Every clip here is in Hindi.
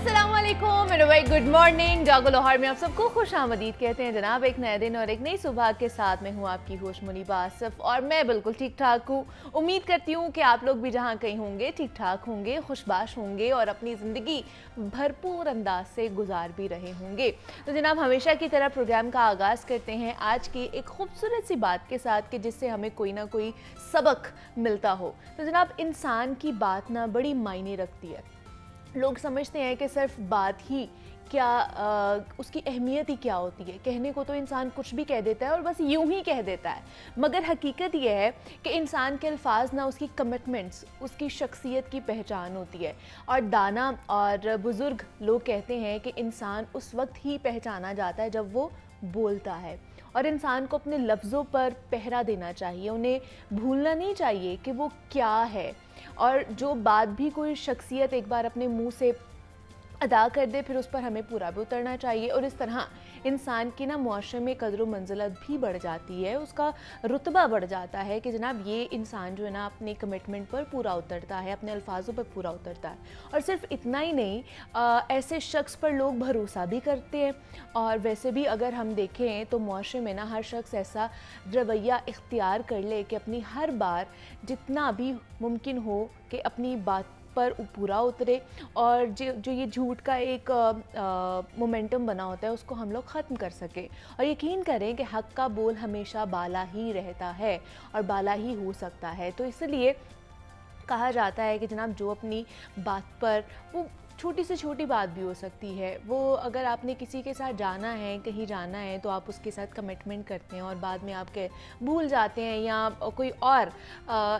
अस्सलामुअलैकुम एंड वेरी गुड मॉर्निंग। जागो लाहौर में आप सबको खुश आमदीद कहते हैं जनाब। एक नए दिन और एक नई सुबह के साथ मैं हूँ आपकी होश मुनीबा आसिफ और मैं बिल्कुल ठीक ठाक हूँ। उम्मीद करती हूँ कि आप लोग भी जहाँ कहीं होंगे ठीक ठाक होंगे, खुशबाश होंगे और अपनी ज़िंदगी भरपूर अंदाज से गुजार भी रहे होंगे। तो जनाब हमेशा की तरह प्रोग्राम का आगाज़ करते हैं आज की एक खूबसूरत सी बात के साथ कि जिससे हमें कोई ना कोई सबक मिलता हो। तो जनाब इंसान की बात ना बड़ी मायने रखती है। लोग समझते हैं कि सिर्फ बात ही क्या उसकी अहमियत ही क्या होती है। कहने को तो इंसान कुछ भी कह देता है और बस यूं ही कह देता है, मगर हकीकत यह है कि इंसान के अल्फाज ना उसकी कमिटमेंट्स, उसकी शख्सियत की पहचान होती है। और दाना और बुज़ुर्ग लोग कहते हैं कि इंसान उस वक्त ही पहचाना जाता है जब वो बोलता है। और इंसान को अपने लफ्ज़ों पर पहरा देना चाहिए, उन्हें भूलना नहीं चाहिए कि वो क्या है। और जो बात भी कोई शख्सियत एक बार अपने मुंह से अदा कर दे फिर उस पर हमें पूरा भी उतरना चाहिए। और इस तरह इंसान की ना मुआशरे में कदर मंजिलत भी बढ़ जाती है, उसका रुतबा बढ़ जाता है कि जनाब ये इंसान जो है ना अपनी कमिटमेंट पर पूरा उतरता है, अपने अल्फाजों पर पूरा उतरता है। और सिर्फ इतना ही नहीं, ऐसे शख्स पर लोग भरोसा भी करते हैं। और वैसे भी अगर हम देखें तो मुआशरे में ना हर शख्स ऐसा रवैया इख्तियार कर ले कि अपनी हर बार जितना भी मुमकिन हो कि अपनी बात पर पूरा उतरे और जो ये झूठ का एक मोमेंटम बना होता है उसको हम लोग ख़त्म कर सकें। और यकीन करें कि हक़ का बोल हमेशा बाला ही रहता है और बाला ही हो सकता है। तो इसलिए कहा जाता है कि जनाब जो अपनी बात पर, वो छोटी से छोटी बात भी हो सकती है, वो अगर आपने किसी के साथ जाना है, कहीं जाना है तो आप उसके साथ कमिटमेंट करते हैं और बाद में आप भूल जाते हैं या कोई और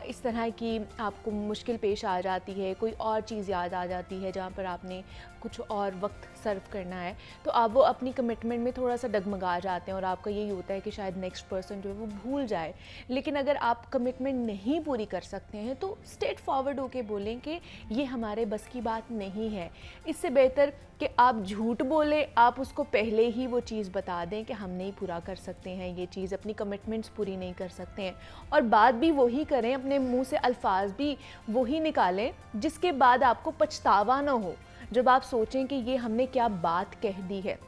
इस तरह की आपको मुश्किल पेश आ जाती है, कोई और चीज़ याद आ जाती है जहाँ पर आपने कुछ और वक्त सर्व करना है, तो आप वो अपनी कमिटमेंट में थोड़ा सा डगमगा जाते हैं और आपका यही होता है कि शायद नेक्स्ट पर्सन जो है वो भूल जाए। लेकिन अगर आप कमिटमेंट नहीं पूरी कर सकते हैं तो स्ट्रेट फॉरवर्ड होके बोलें कि ये हमारे बस की बात नहीं है। इससे बेहतर कि आप झूठ बोलें, आप उसको पहले ही वो चीज़ बता दें कि हम नहीं पूरा कर सकते हैं ये चीज़, अपनी कमिटमेंट्स पूरी नहीं कर सकते हैं। और बात भी वही करें, अपने मुंह से अल्फाज भी वही निकालें जिसके बाद आपको पछतावा ना हो, जब आप सोचें कि ये हमने क्या बात कह दी है।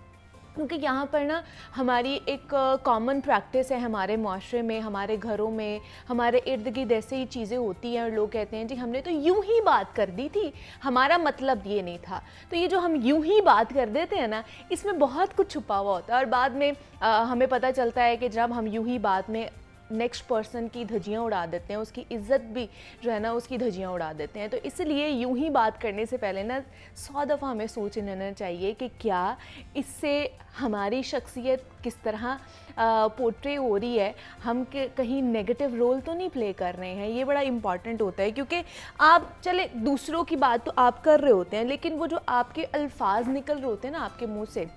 क्योंकि यहाँ पर ना हमारी एक कॉमन प्रैक्टिस है हमारे माशरे में, हमारे घरों में, हमारे इर्द गिर्द ऐसे ही चीज़ें होती हैं और लोग कहते हैं जी हमने तो यूं ही बात कर दी थी, हमारा मतलब ये नहीं था। तो ये जो हम यूं ही बात कर देते हैं ना, इसमें बहुत कुछ छुपा हुआ होता है और बाद में हमें पता चलता है कि जब हम यूं ही बात में नेक्स्ट पर्सन की धज्जियाँ उड़ा देते हैं, उसकी इज़्ज़त भी जो है ना उसकी धज्जियाँ उड़ा देते हैं। तो इसलिए यूं ही बात करने से पहले ना 100 दफ़ा हमें सोच लेना चाहिए कि क्या इससे हमारी शख्सियत किस तरह पोर्ट्रे हो रही है, हम कहीं नेगेटिव रोल तो नहीं प्ले कर रहे हैं। ये बड़ा इंपॉर्टेंट होता है क्योंकि आप चले दूसरों की बात तो आप कर रहे होते हैं, लेकिन वो जो आपके अल्फाज निकल रहे होते हैं ना आपके मुँह से,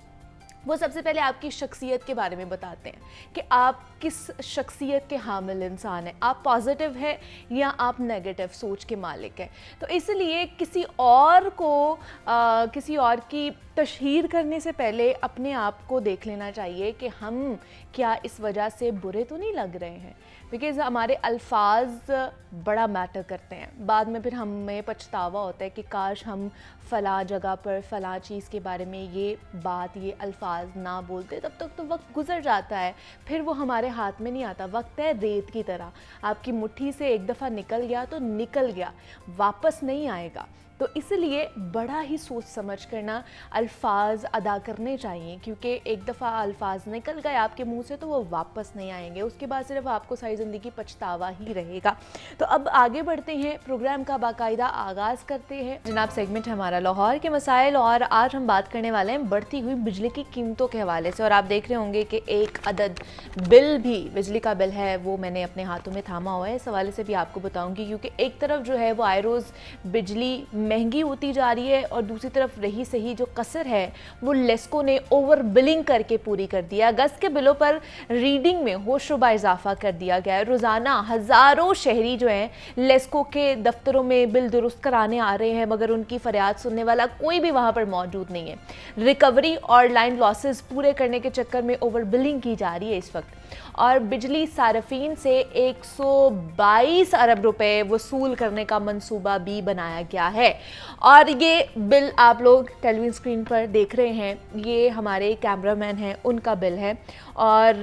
वो सबसे पहले आपकी शख्सियत के बारे में बताते हैं कि आप किस शख्सियत के हामिल इंसान हैं, आप पॉजिटिव है या आप नेगेटिव सोच के मालिक हैं। तो इसलिए किसी और को किसी और की तशहीर करने से पहले अपने आप को देख लेना चाहिए कि हम क्या इस वजह से बुरे तो नहीं लग रहे हैं। बिकॉज़ हमारे अल्फाज बड़ा मैटर करते हैं। बाद में फिर हमें पछतावा होता है कि काश हम फ़लाँ जगह पर फ़लाँ चीज़ के बारे में ये बात, ये अल्फाज ना बोलते। तब तक तो वक्त गुजर जाता है, फिर वो हमारे हाथ में नहीं आता। वक्त है रेत की तरह, आपकी मुट्ठी से एक दफ़ा निकल गया तो निकल गया, वापस नहीं आएगा। तो इसलिए बड़ा ही सोच समझ कर ना अल्फाज अदा करने चाहिए, क्योंकि एक दफ़ा अल्फाज निकल गए आपके मुंह से तो वो वापस नहीं आएंगे, उसके बाद सिर्फ आपको सारी ज़िंदगी पछतावा ही रहेगा। तो अब आगे बढ़ते हैं, प्रोग्राम का बाकायदा आगाज़ करते हैं। जनाब सेगमेंट हमारा लाहौर के मसाइल और आज हम बात करने वाले हैं बढ़ती हुई बिजली की कीमतों के हवाले से। और आप देख रहे होंगे कि एक अदद बिल भी, बिजली का बिल है वो मैंने अपने हाथों में थामा हुआ है। इस हवाले से भी आपको बताऊँगी क्योंकि एक तरफ जो है वो आए रोज़ बिजली महंगी होती जा रही है और दूसरी तरफ रही सही जो कसर है वो लेस्को ने ओवर बिलिंग करके पूरी कर दिया। अगस्त के बिलों पर रीडिंग में होशरुबा इजाफा कर दिया गया है। रोज़ाना हज़ारों शहरी जो हैं लेस्को के दफ्तरों में बिल दुरुस्त कराने आ रहे हैं, मगर उनकी फरियाद सुनने वाला कोई भी वहाँ पर मौजूद नहीं है। रिकवरी और लाइन लॉसेस पूरे करने के चक्कर में ओवर बिलिंग की जा रही है इस वक्त। और बिजली सार्फिन से 122 अरब रुपए वसूल करने का मंसूबा भी बनाया गया है। और ये बिल आप लोग टेलीविजन स्क्रीन पर देख रहे हैं, ये हमारे कैमरामैन हैं उनका बिल है। और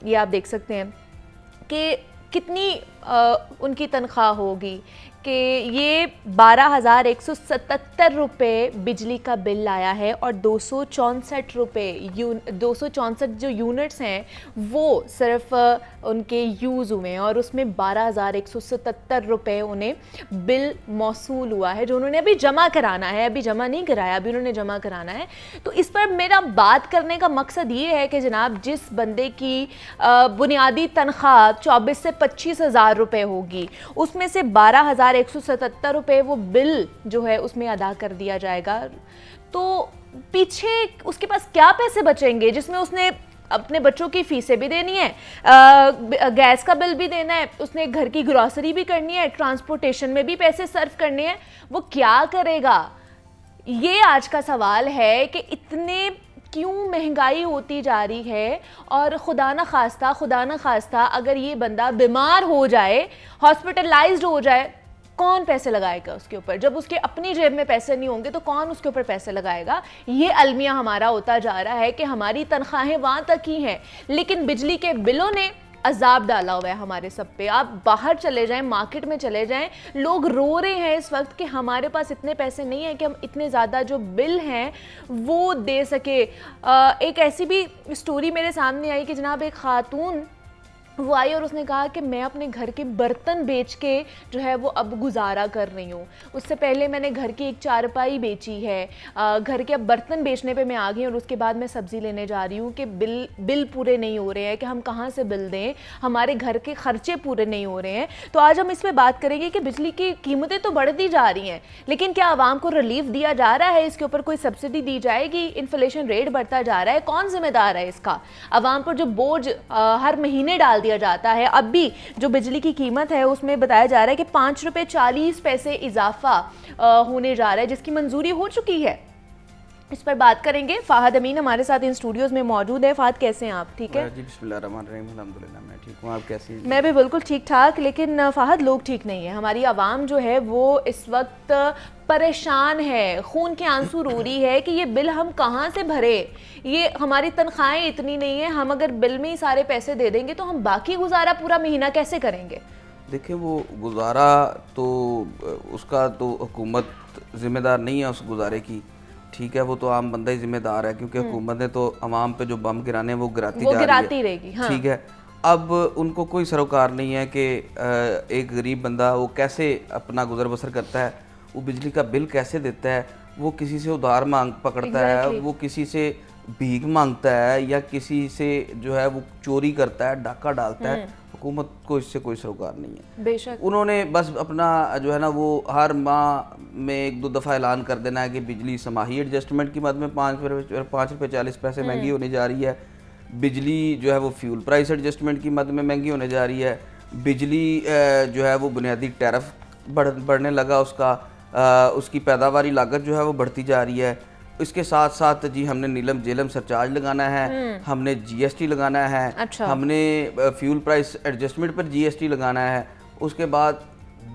ये आप देख सकते हैं कि कितनी उनकी तनख्वाह होगी कि ये 12,177 रुपये बिजली का बिल आया है और 264 रुपये 264 जो यूनिट्स हैं वो सिर्फ उनके यूज़ हुए हैं और उसमें 12,177 रुपये उन्हें बिल मौसूल हुआ है जो उन्होंने अभी जमा कराना है। अभी जमा नहीं कराया, अभी उन्होंने जमा कराना है। तो इस पर मेरा बात करने का मकसद ये है कि जनाब जिस बंदे की बुनियादी तनख्वाह 24 से 25 हज़ार रुपये होगी उसमें से 12,177 रुपये वो बिल जो है उसमें अदा कर दिया जाएगा। तो पीछे उसके पास क्या पैसे बचेंगे जिसमें उसने अपने बच्चों की फीसें भी देनी है, गैस का बिल भी देना है, उसने घर की ग्रॉसरी भी करनी है, ट्रांसपोर्टेशन में भी पैसे सर्व करने हैं। वो क्या करेगा? ये आज का सवाल है कि इतने क्यों महंगाई होती जा रही है। और खुदा न खास्ता अगर ये बंदा बीमार हो जाए, हॉस्पिटलाइज्ड हो जाए, कौन पैसे लगाएगा उसके ऊपर? जब उसके अपनी जेब में पैसे नहीं होंगे तो कौन उसके ऊपर पैसे लगाएगा? ये अलमिया हमारा होता जा रहा है कि हमारी तनख्वाहें वहाँ तक ही हैं, लेकिन बिजली के बिलों ने अजाब डाला हुआ है हमारे सब पे। आप बाहर चले जाएं, मार्केट में चले जाएं, लोग रो रहे हैं इस वक्त कि हमारे पास इतने पैसे नहीं हैं कि हम इतने ज़्यादा जो बिल हैं वो दे सके। एक ऐसी भी स्टोरी मेरे सामने आई कि जनाब एक खातून वो आई और उसने कहा कि मैं अपने घर के बर्तन बेच के जो है वो अब गुजारा कर रही हूँ। उससे पहले मैंने घर की एक चारपाई बेची है, घर के अब बर्तन बेचने पे मैं आ गई और उसके बाद मैं सब्ज़ी लेने जा रही हूँ कि बिल पूरे नहीं हो रहे हैं, कि हम कहाँ से बिल दें, हमारे घर के खर्चे पूरे नहीं हो रहे हैं। तो आज हम इस पर बात करेंगे कि बिजली की कीमतें तो बढ़ती जा रही हैं, लेकिन क्या आवाम को रिलीफ दिया जा रहा है? इसके ऊपर कोई सब्सिडी दी जाएगी? इन्फ्लेशन रेट बढ़ता जा रहा है, कौन जिम्मेदार है इसका? आवाम पर जो बोझ हर महीने डाल दिया जाता है। अब भी जो बिजली की कीमत है उसमें बताया जा रहा है कि 5 रुपए 40 पैसे इजाफा होने जा रहा है, जिसकी मंजूरी हो चुकी है। इस पर बात करेंगे। फाहद अमीन हमारे साथ इन स्टूडियोज में मौजूद है। फाहद कैसे हैं आप? ठीक है जी, बिस्मिल्लाहिर्रहमानिर्रहीम, अल्हम्दुलिल्लाह मैं ठीक हूँ, आप कैसी हैं? मैं भी बिल्कुल ठीक ठाक, लेकिन फाहद लोग ठीक नहीं है। हमारी आवाम जो है वो इस वक्त परेशान है, खून के आंसू रो रही है कि ये बिल हम कहाँ से भरे, ये हमारी तनख्वाहें इतनी नहीं है, हम अगर बिल में ही सारे पैसे दे देंगे तो हम बाकी गुजारा पूरा महीना कैसे करेंगे? देखिए वो गुजारा तो उसका तो हुकूमत जिम्मेदार नहीं है उस गुजारे की, ठीक है, वो तो आम बंदा ही जिम्मेदार है, क्योंकि हुकूमत ने तो अवाम पे जो बम गिराने हैं वो गिराती रहेगी। हाँ। ठीक है, अब उनको कोई सरोकार नहीं है कि एक गरीब बंदा वो कैसे अपना गुजर बसर करता है, वो बिजली का बिल कैसे देता है, वो किसी से उधार मांग पकड़ता है, वो किसी से भीख मांगता है या किसी से जो है वो चोरी करता है, डाका डालता है। हुकूमत को इससे कोई सरोकार नहीं है। बेशक उन्होंने बस अपना जो है ना वो हर माह में 1-2 दफ़ा ऐलान कर देना है कि बिजली समाही एडजस्टमेंट की मद में 5 रुपये 40 पैसे महंगी होने जा रही है, बिजली जो है वो फ्यूल प्राइस एडजस्टमेंट की मद में महंगी होने जा रही है, बिजली जो है वो बुनियादी टैरिफ बढ़ने लगा, उसकी पैदावारी लागत जो है वो बढ़ती जा रही है। इसके साथ साथ जी हमने नीलम जेलम सरचार्ज लगाना है, हमने जीएसटी लगाना है, अच्छा। हमने फ्यूल प्राइस एडजस्टमेंट पर जीएसटी लगाना है, उसके बाद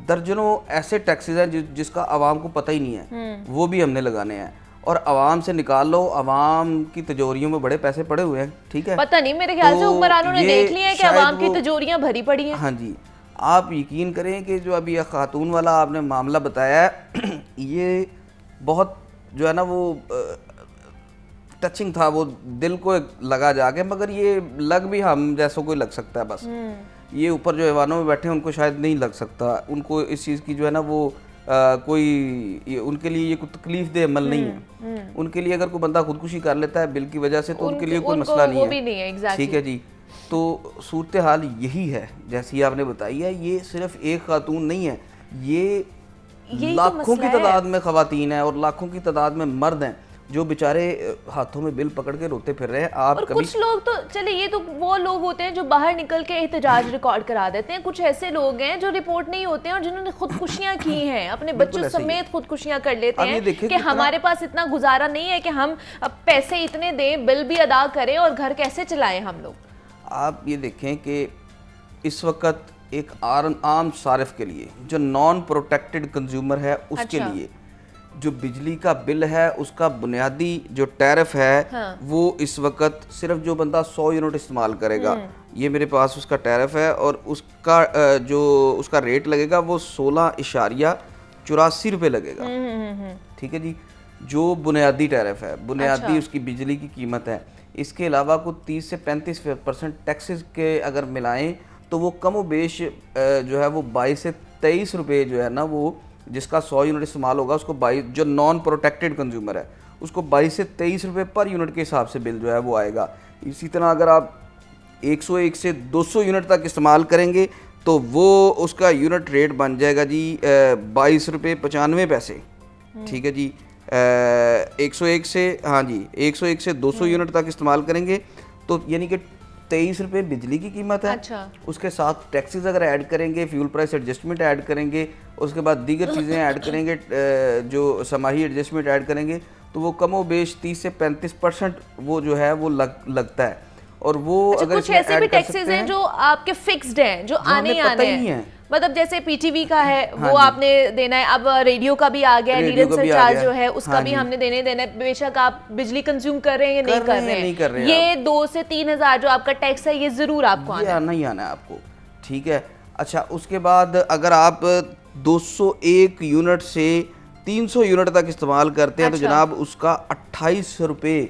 दर्जनों ऐसे टैक्सेस हैं जिसका आवाम को पता ही नहीं है, वो भी हमने लगाने हैं। और आवाम से निकाल लो, आवाम की तिजोरियों में बड़े पैसे पड़े हुए हैं, ठीक है, पता नहीं, मेरे ख्याल से हुक्मरानों ने देख लिया है कि आवाम की तिजोरियां भरी पड़ी हैं। हाँ जी, आप यकीन करें कि जो अभी खातून वाला आपने मामला बताया है ये बहुत जो है ना वो टचिंग था, वो दिल को लगा जाके, मगर ये लग भी हम जैसों को लग सकता है बस। ये ऊपर जो ऐवानों में बैठे हैं उनको शायद नहीं लग सकता, उनको इस चीज़ की जो है ना वो उनके लिए ये कोई तकलीफ दे अमल नहीं है। उनके लिए अगर कोई बंदा खुदकुशी कर लेता है बिल की वजह से तो उनके लिए कोई मसला नहीं है, ठीक है जी। तो सूरत हाल यही है जैसी आपने बताई है, ये सिर्फ एक खातून नहीं है, ये लाखों की तादाद में खवातीन है और लाखों की तादाद में मर्द हैं जो बेचारे हाथों में बिल पकड़ के रोते फिर रहे हैं। आप और कुछ लोग तो चले, ये तो वो लोग होते हैं जो बाहर निकल के एहतजाज रिकॉर्ड करा देते हैं, कुछ ऐसे लोग हैं जो रिपोर्ट नहीं होते हैं और जिन्होंने खुदकुशियां की हैं, अपने बच्चों समेत खुदकुशियां कर लेते हैं कि हमारे पास इतना गुजारा नहीं है कि हम पैसे इतने दें, बिल भी अदा करें और घर कैसे चलाएं हम लोग। आप ये देखें कि इस वक्त एक आम सारिफ के लिए, जो नॉन प्रोटेक्टेड कंज्यूमर है उसके अच्छा। लिए जो बिजली का बिल है उसका बुनियादी जो टैरिफ है, हाँ। वो इस वक्त सिर्फ जो बंदा 100 यूनिट इस्तेमाल करेगा, ये मेरे पास उसका टैरिफ है, और उसका जो उसका रेट लगेगा वो 16.84 रुपये लगेगा। ठीक है जी, जो बुनियादी टैरिफ है, बुनियादी अच्छा। उसकी बिजली की कीमत है। इसके अलावा को 30 से 35% टैक्सेस के अगर मिलाएं तो वो कम व बेश जो है वो 22 से 23 रुपये जो है ना, वो जिसका 100 यूनिट इस्तेमाल होगा उसको 22, जो नॉन प्रोटेक्टेड कंज्यूमर है उसको 22 से 23 रुपये पर यूनिट के हिसाब से बिल जो है वो आएगा। इसी तरह अगर आप 101 से 200 यूनिट तक इस्तेमाल करेंगे तो वो उसका यूनिट रेट बन जाएगा जी 22 रुपये 95 पैसे। ठीक है जी, 101 से, हाँ जी, 101 से 200 यूनिट तक इस्तेमाल करेंगे तो यानी कि 23 रुपये बिजली की कीमत है। अच्छा। उसके साथ टैक्सेस अगर ऐड करेंगे, फ्यूल प्राइस एडजस्टमेंट ऐड करेंगे, उसके बाद दीगर चीज़ें ऐड करेंगे, जो समाही एडजस्टमेंट ऐड करेंगे, तो वो कम व बेश 30 से 35% वो जो है वो लगता है। और वो अच्छा, अगर कुछ इसमें ऐसे ऐड भी कर टैक्सेस सकते हैं जो आपके फिक्स्ड हैं, जो आने ही हमें पता आने ही नहीं हैं। है। मतलब जैसे पीटीवी का है हाँ वो जी। आपने देना है, अब रेडियो का भी आ गया है, रेडियो लीडर का भी आ सरचार्ज गया जो है। है उसका हाँ भी जी। हमने देना है, बेशक आप बिजली कंज्यूम कर रहे हैं या नहीं कर कर रहे हैं, रहे नहीं कर हैं, रहे हैं ये 2 से 3 हज़ार जो आपका टैक्स है ये जरूर आपको ये आना है। आना ही आना है आपको। ठीक है, अच्छा, उसके बाद अगर आप 201 यूनिट से 300 यूनिट तक इस्तेमाल करते हैं तो अच्छा। जनाब उसका 28 रुपये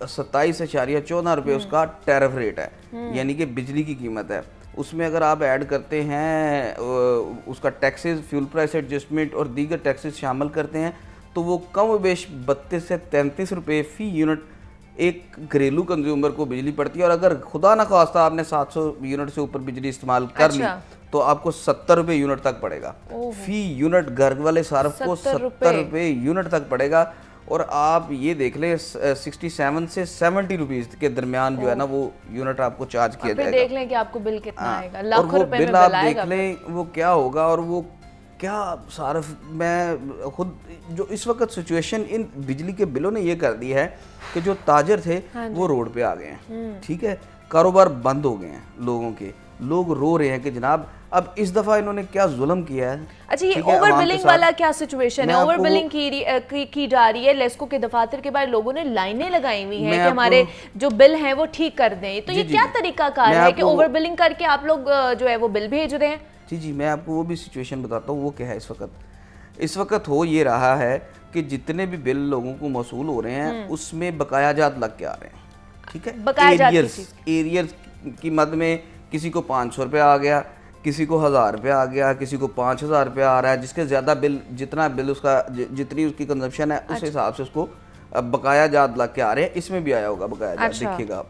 27.14 रुपये उसका टैरिफ रेट है, यानी कि बिजली की कीमत है। उसमें अगर आप ऐड करते हैं उसका टैक्सेस, फ्यूल प्राइस एडजस्टमेंट और दीगर टैक्सेस शामिल करते हैं तो वो कम बेश 32 से 33 रुपये फ़ी यूनिट एक घरेलू कंज्यूमर को बिजली पड़ती है। और अगर खुदा न खास्ता आपने 700 यूनिट से ऊपर बिजली इस्तेमाल कर ली अच्छा। तो आपको 70 रुपये यूनिट तक पड़ेगा। फी यूनिट घर वाले सार्फ को 70 रुपये यूनिट तक पड़ेगा। और आप ये देख लें 67 से 70 रुपीज़ के दरमियान जो है ना वो यूनिट आपको चार्ज किया फिर जाएगा। देख लें कि आपको बिल कितना हाँ, आएगा, और लाखों वो रुपए में बिल आप बिल देख आएगा। लें वो क्या होगा। और वो क्या सार्फ, मैं खुद जो इस वक्त सिचुएशन इन बिजली के बिलों ने ये कर दी है कि जो ताजर थे वो रोड पे आ गए हैं। ठीक है, कारोबार बंद हो गए हैं लोगों के, लोग रो रहे हैं कि जनाब अब इस दफ़ा इन्होंने क्या जुल्म किया है। अच्छा, ये ठीक है, ओवर अवाम के बिलिंग साथ। वाला क्या सिचुएशन मैं है? ओवर आपको बिलिंग की जा रही है। लेस्को के दफातर के बाहर लोगों ने लाइनें लगाई हुई हैं मैं कि हमारे आपको- जो बिल हैं वो ठीक कर दें। तो ये जी, क्या जी। तरीका कार मैं है कि आपको- ओवर बिलिंग करके आप लोग जो है वो बिल भेज रहे हैं? जी, मैं आपको वो भी सिचुएशन बताता हूँ वो क्या है। इस वक्त हो ये रहा है कि जितने भी बिल लोगों को मौसूल हो रहे हैं उसमें बकायाजात लग के आ रहे हैं। ठीक है, बकायाजात किस चीज़? एरियर्स की मद में किसी को 500 रुपये आ गया, किसी को 1000 रुपये आ गया, किसी को 5000 रुपये आ रहा है। जिसके ज़्यादा बिल, जितना बिल उसका जितनी उसकी कंजप्शन है उस हिसाब से उसको बकायाजात लग के आ रहे हैं। इसमें भी आया होगा बकायाजात, अच्छा। देखिएगा आप।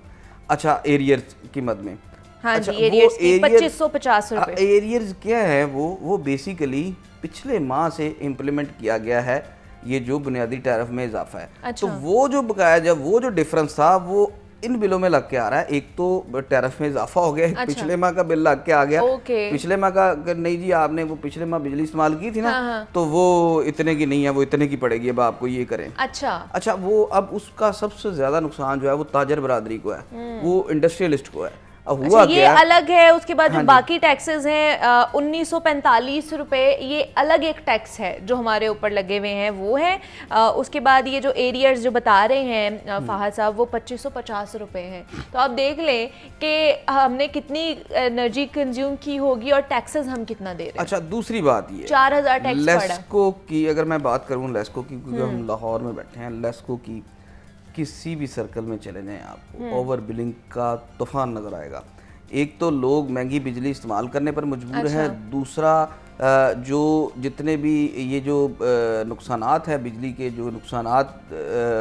अच्छा, एरियर्स की मद में, हाँ अच्छा, जी, वो एरियर्स की एरियर- 2550 रुपए। एरियर्स क्या है, वो बेसिकली पिछले माह से इम्प्लीमेंट किया गया है, ये जो बुनियादी टैरिफ में इजाफा है। अच्छा। तो वो जो बकाया, जब वो जो डिफरेंस था वो इन बिलों में लग के आ रहा है। एक तो टैरिफ में इजाफा हो गया, अच्छा। पिछले माह का बिल लग के आ गया। ओके। पिछले माह का नहीं जी, आपने वो पिछले माह बिजली इस्तेमाल की थी ना, हाँ, हाँ। तो वो इतने की नहीं है, वो इतने की पड़ेगी, अब आपको ये करें। अच्छा, वो अब उसका सबसे ज्यादा नुकसान जो है वो ताजर बरादरी को है, वो इंडस्ट्रियलिस्ट को है। अब हुआ अच्छा, ये क्या, अलग है। उसके बाद जो हाँ जी। बाकी टैक्सेस हैं 1945 रुपए, ये अलग एक टैक्स है जो हमारे ऊपर लगे हुए हैं, वो है। उसके बाद ये जो एरियर्स जो बता रहे हैं फाहद साहब, वो 2550 रुपए हैं। तो आप देख लें कि हमने कितनी एनर्जी कंज्यूम की होगी और टैक्सेस हम कितना दे रहे हैं। अच्छा, दूसरी बात ये 4000 टैक्स पड़ा। लेस्को की अगर मैं बात करूं, लेस्को की, क्योंकि हम लाहौर में बैठे हैं, लेस्को की किसी भी सर्कल में चले जाएं आपको ओवर बिलिंग का तूफान नज़र आएगा। एक तो लोग महंगी बिजली इस्तेमाल करने पर मजबूर अच्छा। है, दूसरा जो जितने भी ये जो नुकसानात है बिजली के, जो नुकसानात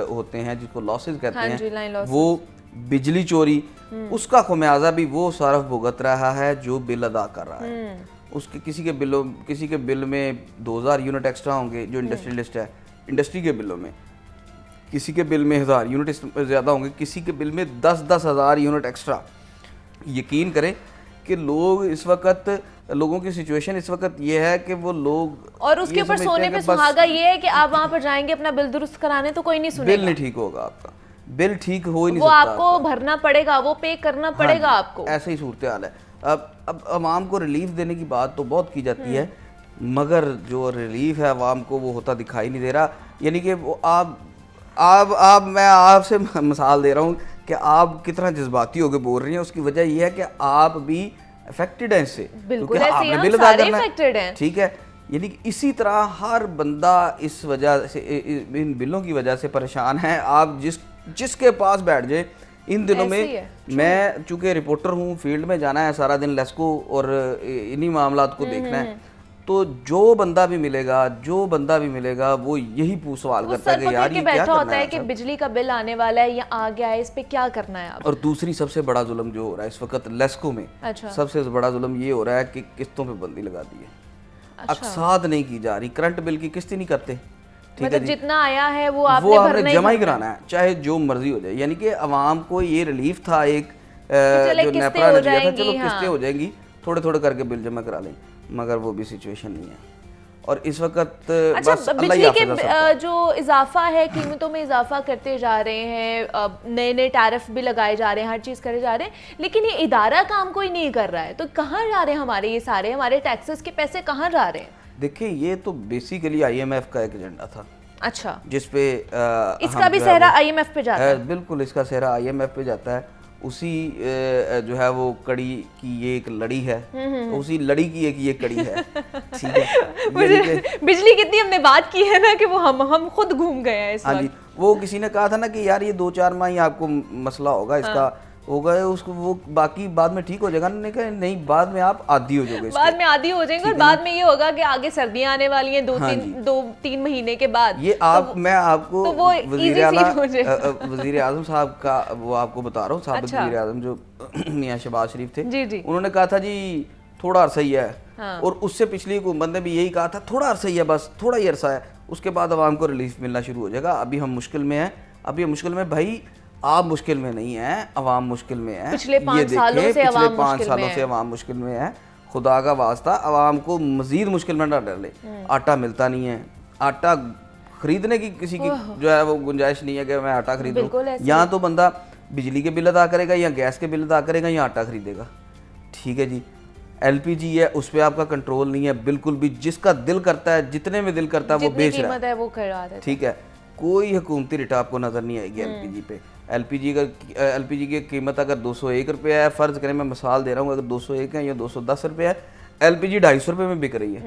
होते हैं जिसको लॉसेस कहते हाँ जी, लाइन हैं, लॉसेस। वो बिजली चोरी, उसका खमियाजा भी वो सार्फ भुगत रहा है जो बिल अदा कर रहा है। उसके किसी के बिल में 2000 यूनिट एक्स्ट्रा होंगे जो इंडस्ट्रियलिस्ट है, इंडस्ट्री के बिलों में किसी के बिल में 1000 यूनिट ज़्यादा होंगे, किसी के बिल में 10-10 हज़ार यूनिट एक्स्ट्रा। यकीन करें कि लोगों की सिचुएशन इस वक्त ये है कि वो लोग, और उसके ऊपर सोने पे सुहागा ये है कि आप वहां पर जाएंगे अपना बिल दुरुस्त कराने तो कोई नहीं सुनेगा। बिल नहीं ठीक होगा आपका, बिल ठीक हो ही नहीं वो सकता आपको भरना पड़ेगा, वो पे करना पड़ेगा आपको। ऐसे ही सूरत हाल है। अब अवाम को रिलीफ देने की बात तो बहुत की जाती है, मगर जो रिलीफ है अवाम को वो होता दिखाई नहीं दे रहा। यानी कि वो आप मैं आपसे मिसाल दे रहा हूँ कि आप कितना जज्बाती होकर बोल रही हैं, उसकी वजह यह है कि आप भी अफेक्टेड हैं इससे, बिल्कुल क्योंकि ऐसे ही आपने हम बिल अदा सारे करना है। affected हैं। ठीक है, यानी कि इसी तरह हर बंदा इस वजह से इन बिलों की वजह से परेशान है। आप जिसके पास बैठ जाए इन दिनों ऐसे ही में, है, मैं चूंकि रिपोर्टर हूँ, फील्ड में जाना है सारा दिन, लेस्को और इन्हीं मामलात को देखना है, तो जो बंदा भी मिलेगा वो यही सवाल वो करता है सर कि पकड़ यार के ये क्या बैठा होता करना है है कि साहब? बिजली का बिल आने वाला है या आ गया है, इस पे क्या करना है आप। और दूसरी सबसे बड़ा जुल्म जो हो रहा है इस वक्त लेस्को में, अच्छा। सबसे बड़ा जुल्म ये हो रहा है कि किस्तों पे बंदी लगा दी है। अकसाद नहीं की जा रही, करंट बिल की किस्त ही नहीं करते। ठीक है मतलब जी, जितना आया है वो वो आपने आपने भरना जमा ही भरना कराना है, चाहे जो मर्जी हो जाए। यानी कि अवाम को ये रिलीफ था एक चले जो किस्तें नेपरा हो ने दिया था, जाएंगी, चलो हाँ। किस्तें हो जाएंगी, थोड़े थोड़े करके बिल जमा करा लें, मगर वो भी सिचुएशन नहीं है। और इस वक्त अच्छा, बस अल्लाह ही बिजली के हाफ़िज़ है सबको। जो इजाफा है, कीमतों में इजाफा करते जा रहे हैं, नए नए टैरिफ भी लगाए जा रहे हैं, हर चीज़ करे जा रहे हैं, लेकिन ये इदारा काम कोई नहीं कर रहा है, तो कहाँ जा रहे हैं हमारे टैक्सेस के पैसे कहाँ जा रहे हैं? देखिए, ये तो बेसिकली IMF का एक एजेंडा था, अच्छा, जिसपे इसका हम भी जो है सेहरा वो- IMF पे जाता है। बिल्कुल, इसका सेहरा IMF पे जाता है। उसी जो है वो कड़ी की ये एक लड़ी है, उसी लड़ी की एक ये कड़ी है। ठीक है, यानी कि बिजली कितनी हमने बात की है ना कि वो हम खुद घूम गए हैं इस हाँ जी, वक्त। वो किसी ने कहा था ना कि यार ये 2-4 माह ही आपको मसला होगा इसका, होगा उसको, वो बाकी बाद में ठीक हो जाएगा। नहीं कहा नहीं, बाद में आप आदी हो जाओगे बाद में आदी हो जाएंगे और बाद में ये होगा कि आगे सर्दियां आने वाली हैं, हाँ दो तीन महीने के बाद। ये आप मैं आपको तो वो easy scene हो जाएगा। वजीर आजम साहब का वो आपको बता रहा हूँ, साबित अच्छा। वजीर आजम जो मियाँ शहबाज शरीफ थे, जी जी। उन्होंने कहा था जी थोड़ा अरसा ही है। हाँ। और उससे पिछली हुकूमत ने भी यही कहा था थोड़ा अरसा ही है, बस थोड़ा ही अरसा है, उसके बाद आवाम को रिलीफ मिलना शुरू हो जाएगा। अभी हम मुश्किल में हैं, अभी हम मुश्किल में, भाई आप मुश्किल में नहीं हैं, अवाम मुश्किल में है। पिछले 5 सालों से पिछले अवाम 5 मुश्किल सालों में से है। अवाम मुश्किल में है। खुदा का वास्ता अवाम को मजीद मुश्किल में ना डाले। आटा मिलता नहीं है, आटा खरीदने की किसी की जो है वो गुंजाइश नहीं है कि मैं आटा बिल्कुल खरीदूं। ऐसे यहाँ तो बंदा बिजली के बिल अदा करेगा या गैस के बिल अदा करेगा या आटा खरीदेगा। ठीक है जी, LPG है, उस पर आपका कंट्रोल नहीं है बिल्कुल भी, जिसका दिल करता है, जितने में दिल करता है वो जितनी बेच रहा है। कीमत है वो करवा देते हैं। ठीक है, कोई हुकूमती रेट आपको नज़र नहीं आएगी LPG पे। LPG की कीमत अगर 201 रुपये है, फ़र्ज़ करें, मैं मिसाल दे रहा हूँ, अगर 201 है या 210 रुपये है, LPG 250 रुपये में बिक रही है,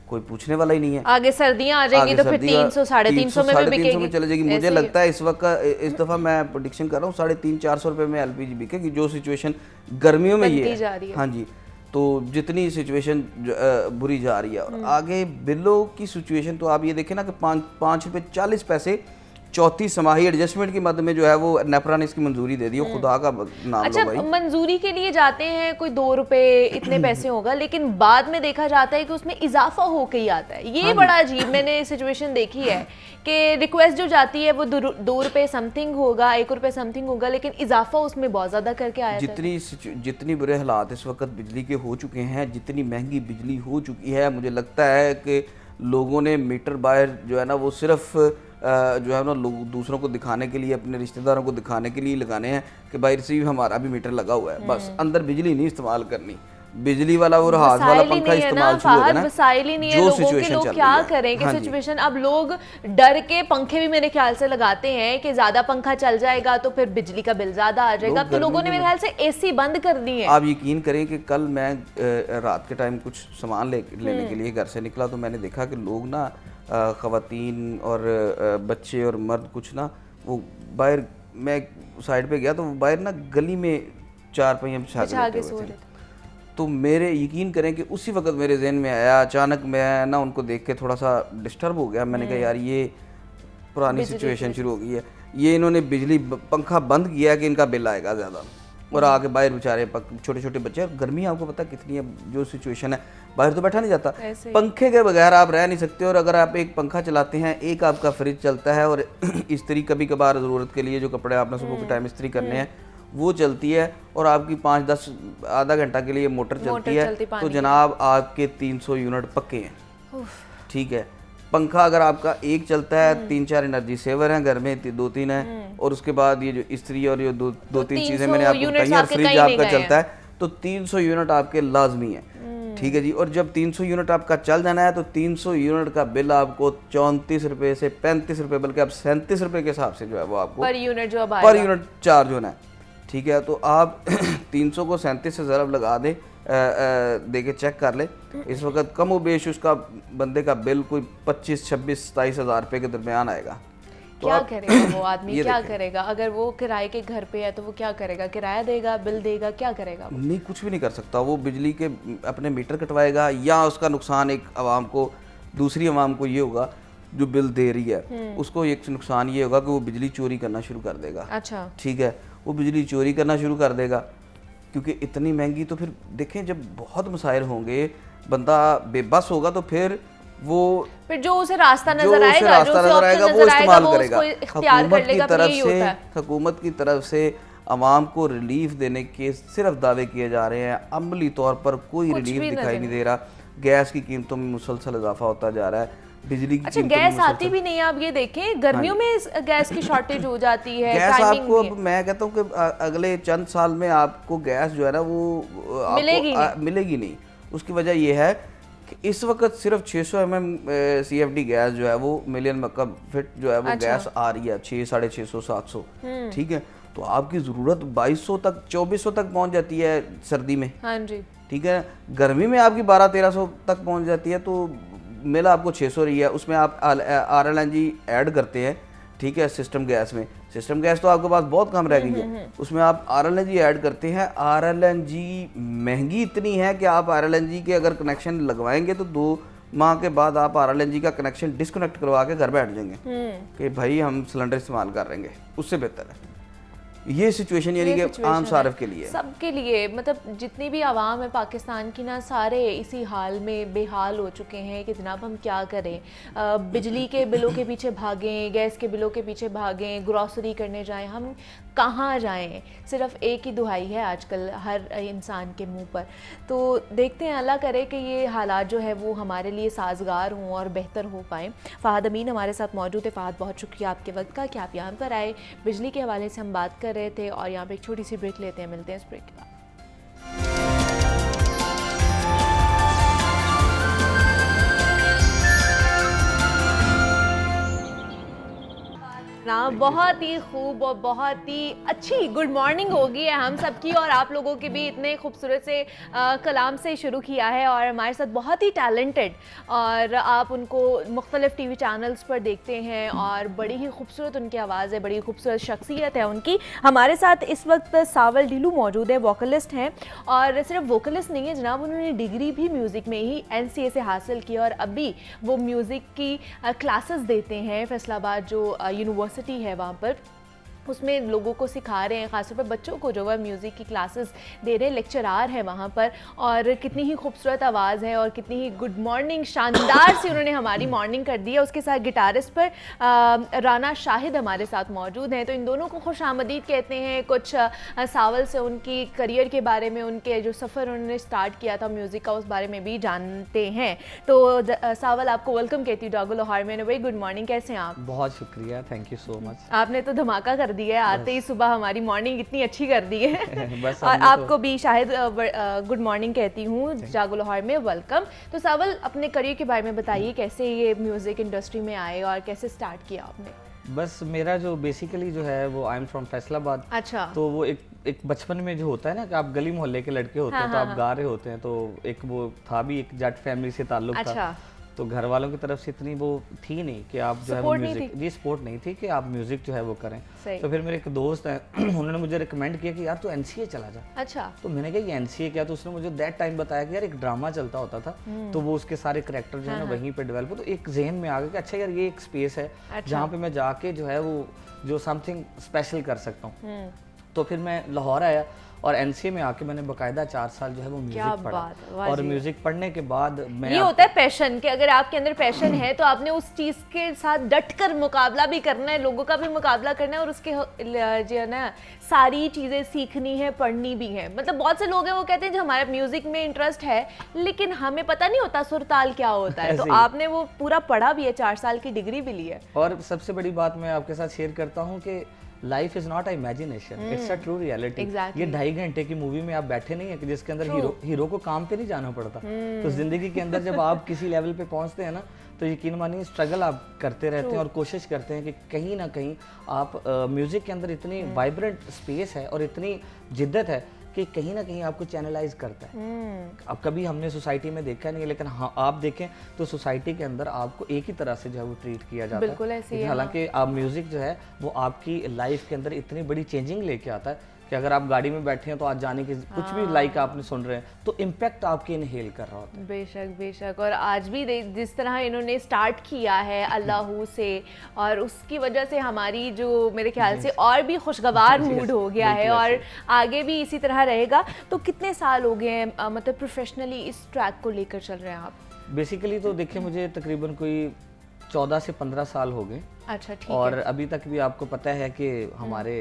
कोई पूछने वाला ही नहीं है। आगे सर्दियां आ जाएंगी तो फिर 300 350 में भी 300 बिकेगी। में चले जाएगी। मुझे लगता है इस वक्त इस दफ़ा मैं प्रोडिक्शन कर रहा हूँ 350-400 रुपये में LPG बिकेगी, जो सिचुएशन गर्मियों में ये बनती जा रही है। है। हाँ जी, तो जितनी सिचुएशन बुरी जा रही है, और आगे बिलों की सिचुएशन तो आप ये देखें ना कि 5.40 चौथी समाही एडजस्टमेंट की मद में जो है वो नेपरा ने इसकी मंजूरी दे दी। खुदा का नाम अच्छा, लो भाई। मंजूरी के लिए जाते हैं, कोई 2 रुपए इतने पैसे होगा, लेकिन बाद में देखा जाता है कि उसमें इजाफा होके ही आता है। ये बड़ा अजीब मैंने सिचुएशन देखी है कि रिक्वेस्ट जो जाती है वो 2 रुपए समथिंग होगा, 1 रुपए समथिंग होगा, लेकिन इजाफा उसमें बहुत ज्यादा करके आया था। जितनी बुरे हालात इस वक्त बिजली के हो चुके हैं, जितनी महंगी बिजली हो चुकी है, मुझे लगता है कि लोगों ने मीटर बाहर जो है ना वो सिर्फ जो है ना लोग दूसरों को दिखाने के लिए, अपने रिश्तेदारों को दिखाने के लिए लगाने हैं कि भाई रिसीव हमारा भी मीटर लगा हुआ है, बस अंदर बिजली नहीं इस्तेमाल करनी। बिजली वाला और हाथ वाला वसाइल ही पंखा नहीं है ना, इस्तेमाल शुरू हो फाहद जाना, वसाइल ही नहीं है जो लोगों के, सिचुएशन लोग चल क्या रही है। करें कि हाँ जी। सिचुएशन, अब लोग डर के पंखे भी मेरे ख्याल से लगाते हैं कि ज्यादा पंखा चल जाएगा तो फिर बिजली का बिल ज्यादा आ जाएगा, तो लोगों ने मेरे ख्याल से AC बंद कर दी है। आप यकीन करें कि कल मैं रात के टाइम कुछ सामान लेने के लिए घर से निकला, तो मैंने देखा कि लोग ना ख़वातीन और बच्चे और मर्द कुछ ना वो बाहर, मैं साइड पे गया तो बाहर ना गली में 4 पहिया बिछा के सो रहे थे। तो मेरे यकीन करें कि उसी वक्त मेरे जहन में आया, अचानक मैं ना उनको देख के थोड़ा सा डिस्टर्ब हो गया। मैंने कहा यार ये पुरानी सिचुएशन शुरू हो गई है, ये इन्होंने बिजली पंखा बंद किया है कि इनका बिल आएगा ज़्यादा, और आके बाहर बेचारे छोटे छोटे बच्चे, गर्मी आपको पता कितनी है, जो सिचुएशन है बाहर तो बैठा नहीं जाता, पंखे के बगैर आप रह नहीं सकते। और अगर आप एक पंखा चलाते हैं, एक आपका फ्रिज चलता है, और इस्त्री कभी कभार ज़रूरत के लिए जो कपड़े आपने सुबह के टाइम इस्त्री करने हैं वो चलती है, और आपकी 5-10 आधा घंटा के लिए मोटर चलती है, तो जनाब आपके 300 यूनिट पक्के हैं। ठीक है, पंखा अगर आपका एक चलता है, 3-4 एनर्जी सेवर हैं घर में, 2-3 है, और उसके बाद ये जो इस्त्री और ये दो तीन चीजें मैंने आपको बताई हैं, और फ्रिज आपका चलता है, तो 300 यूनिट आपके लाजमी है। ठीक है जी। और जब 300 यूनिट आपका चल जाना है तो 300 यूनिट का बिल आपको 34 रुपए से 35 रुपए, बल्कि अब 37 रुपए के हिसाब से जो है वो आपको per unit per unit charge होना है। ठीक है, तो आप 300 को 37 से ज़रब लगा दें, दे के चेक कर ले। इस वक्त कम व बेश उसका बंदे का बिल कोई 25, 26, 27 हज़ार रुपये के दरमियान आएगा। तो क्या करेगा वो आदमी, क्या करेगा? अगर वो किराए के घर पे है तो वो क्या करेगा? किराया देगा, बिल देगा, क्या करेगा? नहीं, कुछ भी नहीं कर सकता। वो बिजली के अपने मीटर कटवाएगा, या उसका नुकसान एक आवाम को, दूसरी आवाम को ये होगा जो बिल दे रही है, उसको एक नुकसान ये होगा कि वो बिजली चोरी करना शुरू कर देगा। अच्छा, ठीक है, वो बिजली चोरी करना शुरू कर देगा, क्योंकि इतनी महंगी। तो फिर देखें, जब बहुत मसाइल होंगे, बंदा बेबस होगा, तो फिर जो उसे रास्ता नजर आएगा, वो इस्तेमाल करेगा। हुकूमत की तरफ से आवाम को रिलीफ देने के सिर्फ दावे किए जा रहे हैं, अमली तौर पर कोई रिलीफ दिखाई नहीं दे रहा। गैस की कीमतों में मुसलसल इजाफा होता जा रहा है, बिजली की गैस आती भी नहीं है। आप ये देखें, गर्मियों में गैस की शॉर्टेज हो जाती है। गैस आपको, मैं कहता हूँ कि अगले चंद साल में आपको गैस जो है ना वो मिलेगी नहीं। उसकी वजह यह है कि इस वक्त सिर्फ 600 mm CFD गैस जो है वो मिलियन मकब फिट जो है वो गैस आ रही है, 600, 650, 700। ठीक है, तो आपकी ज़रूरत 2200 तक, 2400 तक पहुंच जाती है सर्दी में। हाँ जी। ठीक है, गर्मी में आपकी 1200-1300 तक पहुंच जाती है। तो मिल आपको 600 रही है, उसमें आप RLNG ऐड करते हैं। ठीक है, सिस्टम गैस में, सिस्टम गैस तो आपके पास बहुत कम रह गई है, उसमें आप RLNG ऐड करते हैं। RLNG महंगी इतनी है कि आप RLNG के अगर कनेक्शन लगवाएंगे तो 2 माह के बाद आप RLNG का कनेक्शन डिस्कनेक्ट करवा के घर बैठ जाएंगे कि भाई हम सिलेंडर इस्तेमाल कर लेंगे, उससे बेहतर है। ये सिचुएशन यानी कि आम सार्फ के लिए, सबके लिए, मतलब जितनी भी आवाम है पाकिस्तान की ना, सारे इसी हाल में बेहाल हो चुके हैं कि जनाब हम क्या करें। बिजली के बिलों के पीछे भागें, गैस के बिलों के पीछे भागें, ग्रॉसरी करने जाएं, हम कहाँ जाएं? सिर्फ एक ही दुहाई है आजकल हर इंसान के मुंह पर। तो देखते हैं, अल्लाह करे कि ये हालात जो है वो हमारे लिए साजगार हों और बेहतर हो पाएँ। फ़हद अमीन हमारे साथ मौजूद है। फ़हद, बहुत शुक्रिया आपके वक्त का कि आप यहाँ पर आए। बिजली के हवाले से हम बात कर रहे थे और यहाँ पे एक छोटी सी ब्रेक लेते हैं, मिलते हैं इस ब्रेक के बाद। ना बहुत ही खूब और बहुत ही अच्छी गुड मॉर्निंग होगी है हम सबकी, और आप लोगों की भी इतने खूबसूरत से कलाम से शुरू किया है, और हमारे साथ बहुत ही टैलेंटेड, और आप उनको मुख्तलिफ TV चैनल्स पर देखते हैं, और बड़ी ही खूबसूरत उनकी आवाज़ है, बड़ी खूबसूरत शख्सियत है उनकी। हमारे साथ इस वक्त सावल ढीलू मौजूद है, वोकलिस्ट हैं, और सिर्फ वोकलिस्ट नहीं है जनाब, उन्होंने डिग्री भी म्यूज़िक में ही NCA से हासिल की, और अभी वो म्यूज़िक की क्लासेस देते हैं फैसलाबाद जो यूनिवर्सिटी है वहाँ पर, उसमें लोगों को सिखा रहे हैं, ख़ासतौर पर बच्चों को जो है म्यूज़िक की क्लासेस दे रहे हैं, लेक्चरार है वहाँ पर। और कितनी ही खूबसूरत आवाज़ है, और कितनी ही गुड मॉर्निंग शानदार से उन्होंने हमारी मॉर्निंग कर दी है। उसके साथ गिटारिस्ट पर राना शाहिद हमारे साथ मौजूद हैं। तो इन दोनों को खुश आमदीद कहते हैं। कुछ सावल से उनकी करियर के बारे में, उनके जो सफ़र उन्होंने स्टार्ट किया था म्यूज़िक का, उस बारे में भी जानते हैं। तो सावल, आपको वेलकम कहती हूँ जागो लोहार में। वेरी गुड मॉर्निंग, कैसे हैं आप? बहुत शुक्रिया, थैंक यू सो मच। आपने तो धमाका कर दिया है, आते ही सुबह हमारी मॉर्निंग इतनी अच्छी कर दी है। बस और आपको भी शायद गुड मॉर्निंग कहती हूँ जागो लाहौर में, वेलकम। तो सावल, अपने करियर के बारे में बताइए, कैसे ये म्यूजिक इंडस्ट्री में आए और कैसे स्टार्ट किया आपने? बस मेरा जो बेसिकली जो है वो आई एम फ्रॉम फैसलाबाद। अच्छा। तो वो एक बचपन में जो होता है ना कि आप गली मोहल्ले के लड़के होते हैं, तो आप गा रहे होते हैं, तो एक वो था भी, एक जट फैमिली से ताल्लुक था, तो घर वालों की तरफ से इतनी वो थी नहीं कि आप जो है वो म्यूजिक, जी सपोर्ट नहीं थी कि आप म्यूजिक जो है वो करें। तो फिर मेरे एक दोस्त हैं, उन्होंने मुझे रिकमेंड किया कि यार तू NCA चला जा। अच्छा। तो मैंने कहा ये NCA क्या? तो उसने मुझे दैट टाइम बताया कि यार एक ड्रामा चलता होता था, तो वो उसके सारे करैक्टर जो है ना वहीं पे डेवलप हो। तो एक जहन में आ गया कि अच्छा यार ये एक स्पेस है जहाँ पे मैं जाके जो है वो जो समथिंग स्पेशल कर सकता हूँ। तो फिर मैं लाहौर आया और एनसीए में आके मैंने बकायदा 4 साल जो है वो म्यूजिक पढ़ा। और म्यूजिक पढ़ने के बाद मैं ये होता है पैशन, कि अगर आपके अंदर पैशन है तो आपने उस चीज के साथ डटकर मुकाबला भी करना है, लोगों का भी मुकाबला करना है, और उसके जो है ना सारी चीजें सीखनी है, पढ़नी भी है। मतलब बहुत से लोग हैं वो कहते हैं जो हमारे म्यूजिक में इंटरेस्ट है लेकिन हमें पता नहीं होता सुर ताल क्या होता है, तो आपने वो पूरा पढ़ा भी है, 4 साल की डिग्री भी ली है। और सबसे बड़ी बात मैं आपके साथ शेयर करता हूँ कि life is not a imagination, it's a true reality. ये 2.5 घंटे की मूवी में आप बैठे नहीं है कि जिसके अंदर हीरो को काम पे नहीं जाना पड़ता। तो जिंदगी के अंदर जब आप किसी लेवल पे पहुंचते हैं ना, तो यकीन मानिए स्ट्रगल आप करते रहते हैं और कोशिश करते हैं कि कहीं ना कहीं आप म्यूजिक के अंदर इतनी वाइब्रेंट स्पेस है और इतनी जिद्दत है कि कहीं ना कहीं आपको चैनलाइज करता है। अब कभी हमने सोसाइटी में देखा नहीं है, लेकिन हाँ आप देखें तो सोसाइटी के अंदर आपको एक ही तरह से जो है वो ट्रीट किया जाता बिल्कुल है। ऐसे ही है। हालांकि आप म्यूजिक जो है वो आपकी लाइफ के अंदर इतनी बड़ी चेंजिंग लेके आता है कि अगर आप गाड़ी में बैठे हैं तो आज जाने की कुछ भी लाइक आपने सुन रहे हैं तो इम्पैक्ट आपके इनहेल कर रहा होता है। बेशक बेशक। और आज भी जिस तरह इन्होंने स्टार्ट किया है अल्लाह से, और उसकी वजह से हमारी जो मेरे ख्याल से और भी खुशगवार मूड हो गया है और आगे भी इसी तरह रहेगा। तो कितने साल हो गए हैं मतलब प्रोफेशनली इस ट्रैक को लेकर चल रहे हैं आप? बेसिकली तो देखिए मुझे तकरीबन कोई 14 से 15 साल हो गए। अच्छा, ठीक और है। अभी तक भी आपको पता है कि हमारे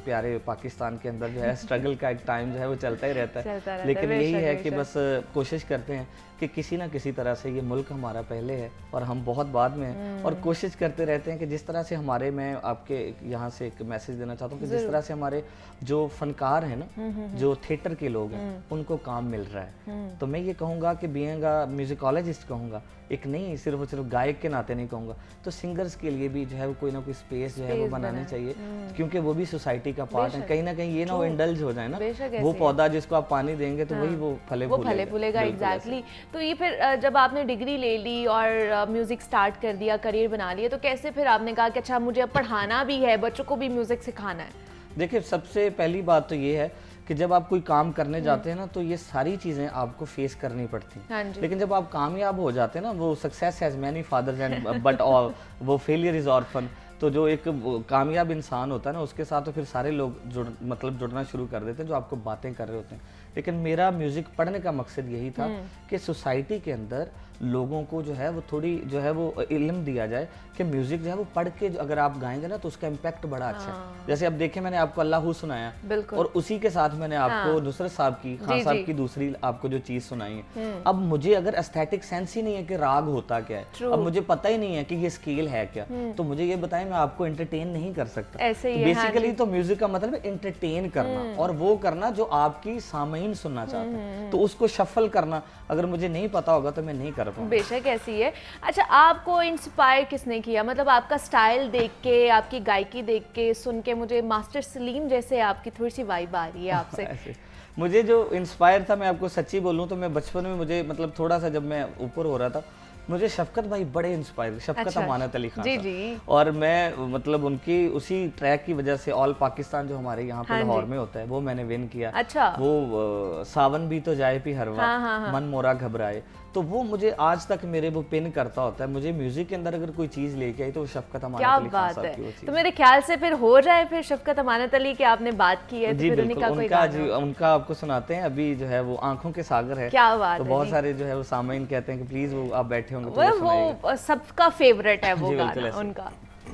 प्यारे पाकिस्तान के अंदर जो है स्ट्रगल का एक टाइम जो है वो चलता ही रहता है, लेकिन यही है कि बस कोशिश करते हैं कि किसी ना किसी तरह से ये मुल्क हमारा पहले है और हम बहुत बाद में हैं, और कोशिश करते रहते हैं कि जिस तरह से हमारे, मैं आपके यहाँ से एक मैसेज देना चाहता हूँ कि जिस तरह से हमारे जो फनकार हैं ना, जो थिएटर के लोग हैं, उनको काम मिल रहा है, तो मैं ये कहूँगा कि बीइंग अ म्यूजिकोलॉजिस्ट कहूँगा, एक नहीं सिर्फ गायक के नाते नहीं कहूँगा, तो सिंगर्स के लिए भी जो है वो कोई ना कोई स्पेस जो है वो बनानी चाहिए, क्योंकि वो भी सोसाइटी का पार्ट है। कहीं ना कहीं ये ना वो इंडल्ज हो जाए ना, वो पौधा जिसको आप पानी देंगे तो वही वो फले फूलेगा। एग्जैक्टली। तो ये फिर जब आपने डिग्री ले ली और म्यूजिक स्टार्ट कर दिया, करियर बना लिया, तो कैसे फिर आपने कहा कि अच्छा मुझे अब पढ़ाना भी है, बच्चों को भी म्यूजिक सिखाना है? देखिए सबसे पहली बात तो ये है कि जब आप कोई काम करने जाते हैं ना तो ये सारी चीज़ें आपको फेस करनी पड़ती हैं। हाँ, लेकिन जब आप कामयाब हो जाते हैं ना, वो success has many fathers and but all वो फेलियर इज़ ऑर्फन, तो जो एक कामयाब इंसान होता है ना उसके साथ तो फिर सारे लोग जुड़ना शुरू कर देते हैं जो आपको बातें कर रहे होते हैं। लेकिन मेरा म्यूज़िक पढ़ने का मकसद यही था कि सोसाइटी के अंदर लोगों को जो है वो थोड़ी जो है वो इल्म दिया जाए कि म्यूजिक जो है वो पढ़ के अगर आप गाएंगे ना तो उसका इम्पैक्ट बड़ा अच्छा है। जैसे अब देखें मैंने आपको अल्लाह सुनाया और उसी के साथ मैंने आपको नुसरत साहब की, खान साहब की दूसरी आपको जो चीज सुनाई है। अब मुझे अगर एस्थेटिक सेंस ही नहीं है कि राग होता क्या है, अब मुझे पता ही नहीं है कि ये स्केल है क्या, तो मुझे ये बताएं मैं आपको एंटरटेन नहीं कर सकता। बेसिकली तो म्यूजिक का मतलब है एंटरटेन करना और वो करना जो आपकी सामईन सुनना चाहते हैं, तो उसको शफल करना अगर मुझे नहीं पता होगा तो मैं नहीं कर पाऊंगा। बेशक ऐसी है। अच्छा, आपको इंस्पायर किसने किया? मतलब आपका स्टाइल देख के, आपकी गायकी देख के, सुन के मुझे मास्टर सलीम जैसे आपकी थोड़ी सी वाइब आ रही है आपसे। मुझे जो इंस्पायर था, मैं आपको सच्ची बोलूं तो मैं बचपन में मुझे मतलब थोड़ा सा जब मैं ऊपर हो रहा था मुझे शफकत भाई बड़े इंस्पायर, शफकत अमानत अली खान जी। और मैं मतलब उनकी उसी ट्रैक की वजह से ऑल पाकिस्तान जो हमारे यहाँ पे लाहौर में होता है वो मैंने विन किया। अच्छा। वो सावन भी तो जाए पी हरवा, मन मोरा घबराए, तो वो मुझे आज तक मेरे वो पिन करता होता है। मुझे म्यूजिक के अंदर अगर कोई चीज लेके आई तो वो शफकत अमानत अली खान साहब की वो चीज। तो मेरे ख्याल से फिर हो जाए फिर शफकत अमानत अली की आपने बात की है तो फिर उनका आपको सुनाते हैं। अभी जो है वो आंखों के सागर है, क्या बात तो बहुत सारे जो है वो सामईन कहते हैं कि प्लीज वो आप बैठे होंगे तो वो सबका फेवरेट है वो गाना उनका।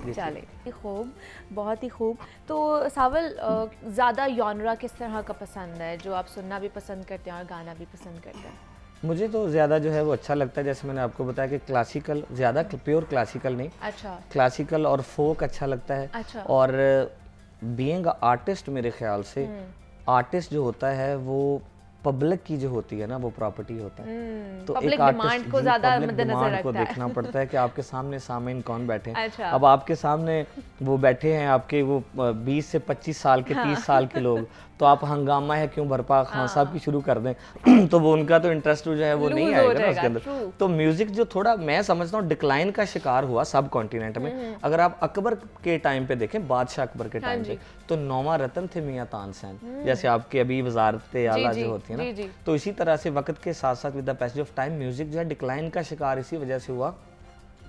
चले, खूब, बहुत ही खूब। तो सावल, ज़्यादा जॉनरा किस तरह का पसंद है जो आप सुनना भी पसंद करते हैं और गाना भी पसंद करते हैं? मुझे तो ज़्यादा जो है वो अच्छा लगता है, जैसे मैंने आपको बताया कि क्लासिकल, ज़्यादा प्योर क्लासिकल नहीं, अच्छा, क्लासिकल और फोक अच्छा लगता है। अच्छा। और बीइंग आर्टिस्ट मेरे ख्याल से आर्टिस्ट जो होता है वो पब्लिक की जो होती है ना वो प्रॉपर्टी होता है, तो एक आर्टिस्ट को ज़्यादा मद्देनजर रखता है, देखना पड़ता है कि आपके सामने सामईन कौन बैठे हैं। अच्छा। अब आपके सामने वो बैठे हैं आपके वो 20 से 25 साल के 30 साल के लोग, तो आप हंगामा है क्यों भरपा खान साहब की शुरू कर दें तो वो उनका तो इंटरेस्ट जो है वो नहीं आएगा ना उसके अंदर। तो म्यूजिक जो थोड़ा मैं समझता हूँ डिक्लाइन का शिकार हुआ सब कॉन्टिनेंट में। अगर आप अकबर के टाइम पे देखें, बादशाह अकबर के टाइम पे, तो नौवां रतन थे मियां तानसेन, जैसे आपके अभी वजारत आला जो होती है ना, तो इसी तरह से वक्त के साथ साथ with the passage of time music जो है डिक्लाइन का शिकार इसी वजह से हुआ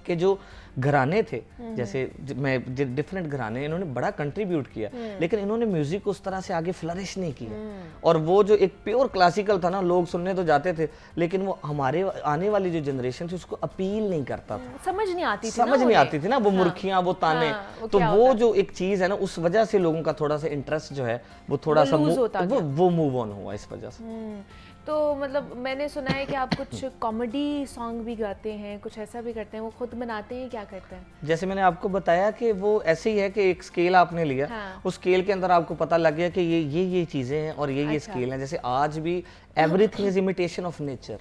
कि जो घराने थे, जैसे मैं डिफरेंट घराने, इन्होंने बड़ा कंट्रीब्यूट किया, लेकिन इन्होंने म्यूजिक को उस तरह से आगे फ्लरिश नहीं किया। और वो जो एक प्योर क्लासिकल था ना, लोग सुनने तो जाते थे, लेकिन वो हमारे आने वाली जो जनरेशन थी उसको अपील नहीं करता था, समझ नहीं आती थी ना वो मुर्खियां, वो ताने। तो वो जो एक चीज है ना, उस वजह से लोगों का थोड़ा सा इंटरेस्ट जो है वो थोड़ा सा वो मूव ऑन हुआ इस वजह से। तो मतलब मैंने सुना है कि आप कुछ कॉमेडी सॉन्ग भी गाते हैं, कुछ ऐसा भी करते हैं, वो खुद बनाते हैं, क्या करते हैं? जैसे मैंने आपको बताया कि वो ऐसे ही है कि एक स्केल आपने लिया, उस स्केल के अंदर आपको पता लग गया कि ये चीजें हैं और ये स्केल हैं। जैसे आज भी everything is imitation of nature,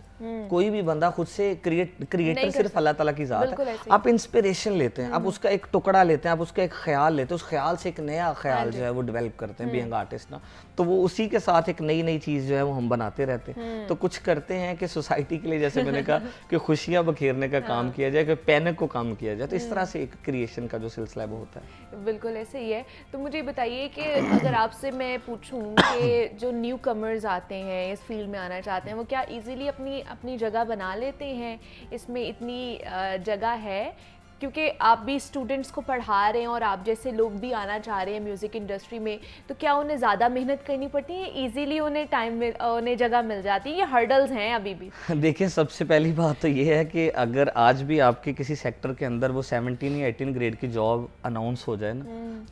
कोई भी बंदा खुद से क्रिएटर सिर्फ अल्लाह ताला की जात है। आप इंस्पिरेशन लेते हैं, आप उसका एक टुकड़ा लेते हैं, आप उसका एक ख्याल लेते हैं, उस ख्याल से एक नया ख्याल जो है वो डेवलप करते हैं बीइंग आर्टिस्ट ना। तो वो उसी के साथ एक नई चीज जो है वो हम बनाते रहते हैं। तो कुछ करते हैं कि सोसाइटी के लिए, जैसे मैंने कहा कि खुशियां बखेरने का काम किया जाए, कि पैनिक को काम किया जाए, तो इस तरह से एक क्रिएशन का जो सिलसिला है वो होता है। बिल्कुल ऐसे ही है। तो मुझे बताइए कि अगर आपसे मैं पूछूं कि जो न्यू कमर्स आते हैं, इस फील्ड में आना चाहते हैं, वो क्या इजीली अपनी जगह बना लेते हैं? इसमें इतनी जगह है क्योंकि आप भी स्टूडेंट्स को पढ़ा रहे हैं और आप जैसे लोग भी आना चाह रहे हैं म्यूज़िक इंडस्ट्री में, तो क्या उन्हें ज़्यादा मेहनत करनी पड़ती है, इजीली उन्हें जगह मिल जाती है, ये हर्डल्स हैं अभी भी? देखिए, सबसे पहली बात तो ये है कि अगर आज भी आपके किसी सेक्टर के अंदर वो 17 या 18 ग्रेड की जॉब अनाउंस हो जाए ना,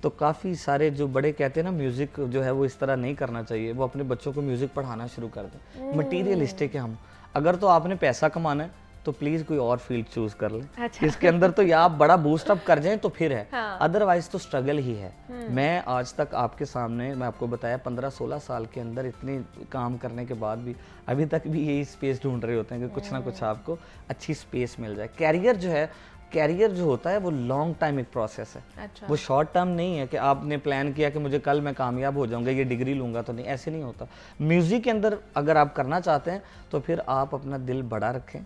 तो काफ़ी सारे जो बड़े कहते हैं ना म्यूज़िक जो है वो इस तरह नहीं करना चाहिए, वो अपने बच्चों को म्यूज़िक पढ़ाना शुरू कर दें। मटीरियलिस्टिक है हम। अगर तो आपने पैसा कमाना है तो प्लीज कोई और फील्ड चूज कर लें। अच्छा। इसके अंदर तो या आप बड़ा बूस्ट अप कर जाएं तो फिर है, अदरवाइज तो स्ट्रगल ही है। मैं आज तक आपके सामने, मैं आपको बताया 15-16 साल के अंदर इतने काम करने के बाद भी अभी तक भी यही स्पेस ढूंढ रहे होते हैं कि कुछ ना कुछ आपको अच्छी स्पेस मिल जाए। कैरियर जो होता है वो लॉन्ग टाइम एक प्रोसेस है। अच्छा। वो शॉर्ट टर्म नहीं है कि आपने प्लान किया कि मुझे कल मैं कामयाब हो जाऊंगा, ये डिग्री लूंगा, तो नहीं, ऐसे नहीं होता। म्यूजिक के अंदर अगर आप करना चाहते हैं तो फिर आप अपना दिल बड़ा रखें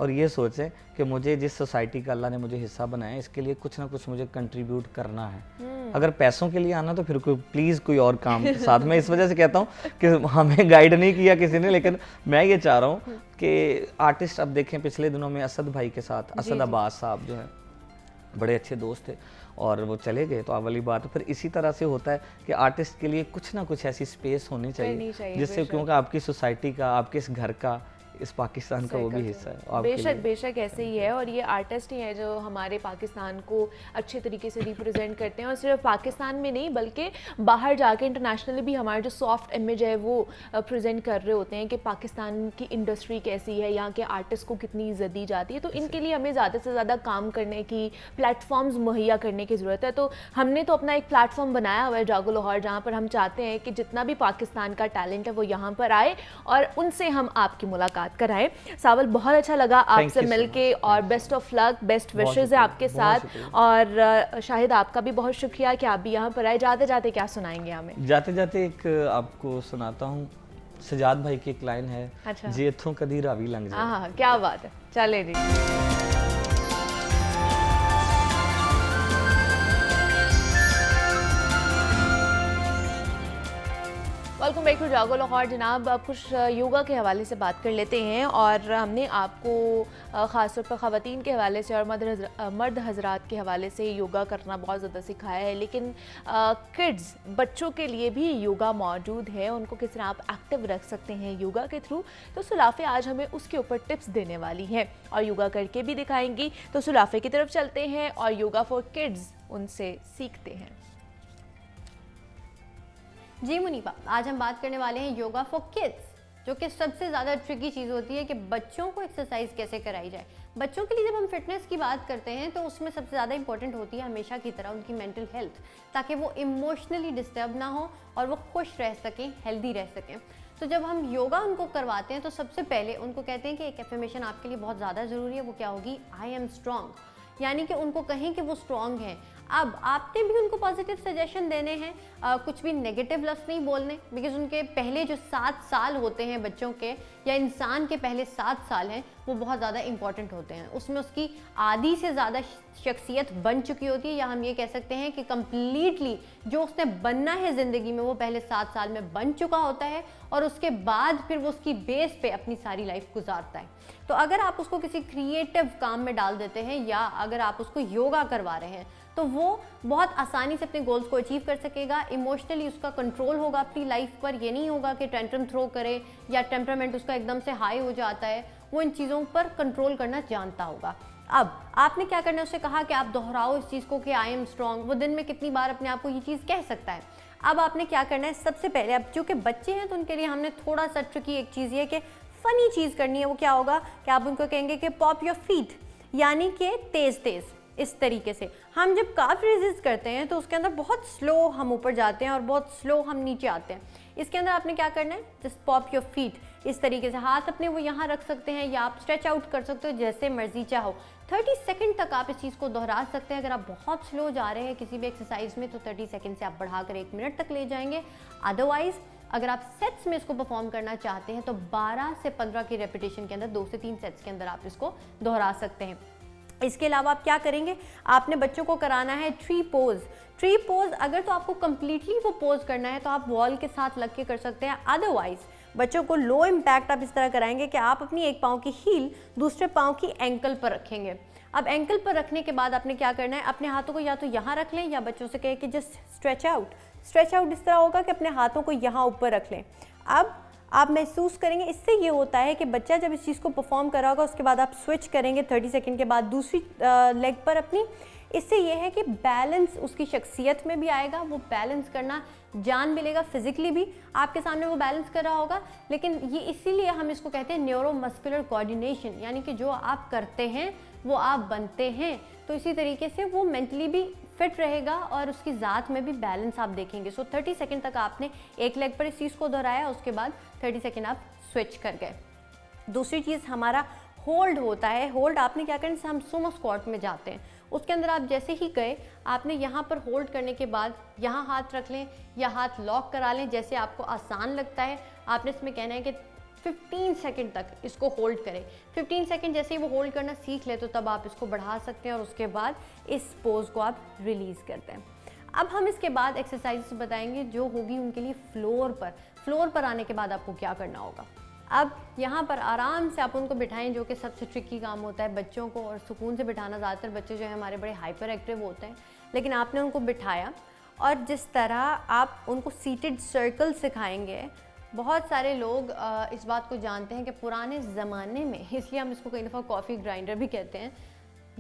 और ये सोचें कि मुझे जिस सोसाइटी का अल्लाह ने मुझे हिस्सा बनाया, इसके लिए कुछ ना कुछ मुझे कंट्रीब्यूट करना है। अगर पैसों के लिए आना तो फिर प्लीज कोई और काम के साथ। मैं इस वजह से कहता हूँ कि हमें गाइड नहीं किया किसी ने, लेकिन मैं ये चाह रहा हूँ कि आर्टिस्ट, अब देखें पिछले दिनों में असद भाई के साथ, असद अब्बास साहब जो है बड़े अच्छे दोस्त थे और वो चले गए, तो अब वाली बात फिर इसी तरह से होता है कि आर्टिस्ट के लिए कुछ ना कुछ ऐसी स्पेस होनी चाहिए जिससे, क्योंकि आपकी सोसाइटी का, आपके इस घर का, इस पाकिस्तान का वो भी हिस्सा है। बेशक ऐसे ही है। और ये आर्टिस्ट ही हैं जो हमारे पाकिस्तान को अच्छे तरीके से रिप्रेजेंट करते हैं, और सिर्फ पाकिस्तान में नहीं बल्कि बाहर जाके इंटरनेशनली भी हमारा जो सॉफ्ट इमेज है वो प्रेजेंट कर रहे होते हैं कि पाकिस्तान की इंडस्ट्री कैसी है, यहाँ के आर्टिस्ट को कितनी इज्जत दी जाती है। तो इनके लिए हमें ज़्यादा से ज़्यादा काम करने की, प्लेटफॉर्म्स मुहैया करने की ज़रूरत है। तो हमने तो अपना एक प्लेटफॉर्म बनाया हुआ है जागो लाहौर, जहाँ पर हम चाहते हैं कि जितना भी पाकिस्तान का टैलेंट है वो यहाँ पर आए और उनसे हम आपकी मुलाकात कराएं। सावल, बहुत अच्छा लगा आपसे मिलके और best of luck, best wishes है आपके साथ। और शाहिद, आपका भी बहुत शुक्रिया कि आप भी यहाँ पर आए। जाते जाते क्या सुनाएंगे हमें? जाते जाते एक आपको सुनाता हूँ, सजाद भाई की एक लाइन है। अच्छा। जे इथों कदी रावी लंघ जाए। हाँ, क्या बात है, चले जी। वेलकम बैक टू जागो लाहौर। जनाब, अब कुछ योगा के हवाले से बात कर लेते हैं। और हमने आपको ख़ासतौर पर ख़वातीन के हवाले से और मर्द हजरात के हवाले से योगा करना बहुत ज़्यादा सिखाया है, लेकिन किड्स, बच्चों के लिए भी योगा मौजूद है। उनको किस तरह आप एक्टिव रख सकते हैं योगा के थ्रू, तो सुलाफ़े आज हमें उसके ऊपर टिप्स देने वाली हैं और योगा करके भी दिखाएंगी। तो सुलाफ़े की तरफ चलते हैं और योगा फॉर किड्स उनसे सीखते हैं। जी मुनीबा, आज हम बात करने वाले हैं योगा फॉर किड्स, जो कि सबसे ज़्यादा ट्रिकी चीज़ होती है कि बच्चों को एक्सरसाइज कैसे कराई जाए। बच्चों के लिए जब हम फिटनेस की बात करते हैं तो उसमें सबसे ज़्यादा इंपॉर्टेंट होती है हमेशा की तरह उनकी मेंटल हेल्थ, ताकि वो इमोशनली डिस्टर्ब ना हो और वो खुश रह सकें, हेल्दी रह सकें। तो जब हम योगा उनको करवाते हैं तो सबसे पहले उनको कहते हैं कि एक एफर्मेशन आपके लिए बहुत ज़्यादा ज़रूरी है, वो क्या होगी? I am strong. यानी कि उनको कहें कि वो स्ट्रॉन्ग हैं। अब आपने भी उनको पॉजिटिव सजेशन देने हैं, कुछ भी नेगेटिव लफ्ज़ नहीं बोलने, बिकॉज उनके पहले जो 7 साल होते हैं बच्चों के या इंसान के पहले 7 साल हैं वो बहुत ज़्यादा इंपॉर्टेंट होते हैं। उसमें उसकी आधी से ज़्यादा शख्सियत बन चुकी होती है, या हम ये कह सकते हैं कि कम्प्लीटली जो उसने बनना है ज़िंदगी में वो पहले 7 साल में बन चुका होता है, और उसके बाद फिर वो उसकी बेस पे अपनी सारी लाइफ गुजारता है। तो अगर आप उसको किसी क्रिएटिव काम में डाल देते हैं या अगर आप उसको योगा करवा रहे हैं तो वो बहुत आसानी से अपने गोल्स को अचीव कर सकेगा। इमोशनली उसका कंट्रोल होगा अपनी लाइफ पर, ये नहीं होगा कि टेंट्रम थ्रो करे या टेम्परामेंट उसका एकदम से हाई हो जाता है, वो इन चीज़ों पर कंट्रोल करना जानता होगा। अब आपने क्या करना है, उससे कहा कि आप दोहराओ इस चीज़ को कि आई एम स्ट्रॉन्ग। वो दिन में कितनी बार अपने आप को ये चीज़ कह सकता है। अब आपने क्या करना है, सबसे पहले अब चूँकि बच्चे हैं तो उनके लिए हमने थोड़ा सा ट्रिकी एक चीज़ ये कि फ़नी चीज़ करनी है। वो क्या होगा कि आप उनको कहेंगे कि पॉप योर फीट, यानी कि तेज़ तेज़ इस तरीके से। हम जब काफ रेजिस्ट करते हैं तो उसके अंदर बहुत स्लो हम ऊपर जाते हैं और बहुत स्लो हम नीचे आते हैं। इसके अंदर आपने क्या करना है, जस्ट पॉप योर फीट इस तरीके से। हाथ अपने वो यहाँ रख सकते हैं या आप स्ट्रेच आउट कर सकते हो जैसे मर्जी चाहो। 30 सेकंड तक आप इस चीज़ को दोहरा सकते हैं। अगर आप बहुत स्लो जा रहे हैं किसी भी एक्सरसाइज में तो 30 सेकंड से आप बढ़ाकर 1 मिनट तक ले जाएंगे। अदरवाइज अगर आप सेट्स में इसको परफॉर्म करना चाहते हैं तो 12 से 15 की रेपिटेशन के अंदर 2 से 3 सेट्स के अंदर आप इसको दोहरा सकते हैं। इसके अलावा आप क्या करेंगे, आपने बच्चों को कराना है ट्री पोज। ट्री पोज अगर तो आपको कंप्लीटली वो पोज करना है तो आप वॉल के साथ लग के कर सकते हैं। अदरवाइज बच्चों को लो इम्पैक्ट आप इस तरह कराएंगे कि आप अपनी एक पाँव की हील दूसरे पाँव की एंकल पर रखेंगे। अब एंकल पर रखने के बाद आपने क्या करना है, अपने हाथों को या तो यहाँ रख लें या बच्चों से कहें कि just stretch out. Stretch out इस तरह होगा कि अपने हाथों को यहाँ ऊपर रख लें। अब आप महसूस करेंगे, इससे ये होता है कि बच्चा जब इस चीज़ को परफॉर्म कर रहा होगा उसके बाद आप स्विच करेंगे 30 सेकंड के बाद दूसरी लेग पर अपनी। इससे ये है कि बैलेंस उसकी शख्सियत में भी आएगा, वो बैलेंस करना जान मिलेगा। फिजिकली भी आपके सामने वो बैलेंस कर रहा होगा। लेकिन ये इसीलिए हम इसको कहते हैं न्यूरो मस्कुलर कोऑर्डिनेशन, यानी कि जो आप करते हैं वो आप बनते हैं। तो इसी तरीके से वो मेंटली भी फिट रहेगा और उसकी ज़ात में भी बैलेंस आप देखेंगे। सो 30 सेकंड तक आपने एक लेग पर इस चीज़ को दोहराया, उसके बाद 30 सेकंड आप स्विच कर गए। दूसरी चीज़ हमारा होल्ड होता है। होल्ड आपने क्या करना है, हम सुमो स्क्वाट में जाते हैं उसके अंदर आप जैसे ही गए आपने यहाँ पर होल्ड करने के बाद यहाँ हाथ रख लें या हाथ लॉक करा लें, जैसे आपको आसान लगता है। आपने इसमें कहना है कि 15 सेकंड तक इसको होल्ड करें। 15 सेकंड जैसे ही वो होल्ड करना सीख ले तो तब आप इसको बढ़ा सकते हैं और उसके बाद इस पोज को आप रिलीज़ करते हैं। अब हम इसके बाद एक्सरसाइज बताएंगे जो होगी उनके लिए फ्लोर पर। फ्लोर पर आने के बाद आपको क्या करना होगा, अब यहाँ पर आराम से आप उनको बिठाएं, जो कि सबसे ट्रिकी काम होता है बच्चों को, और सुकून से बिठाना। ज़्यादातर बच्चे जो है हमारे बड़े हाइपर एक्टिव होते हैं, लेकिन आपने उनको बिठाया और जिस तरह आप उनको सीटेड सर्कल सिखाएंगे। बहुत सारे लोग इस बात को जानते हैं कि पुराने ज़माने में, इसलिए हम इसको कई दफ़ा कॉफ़ी ग्राइंडर भी कहते हैं,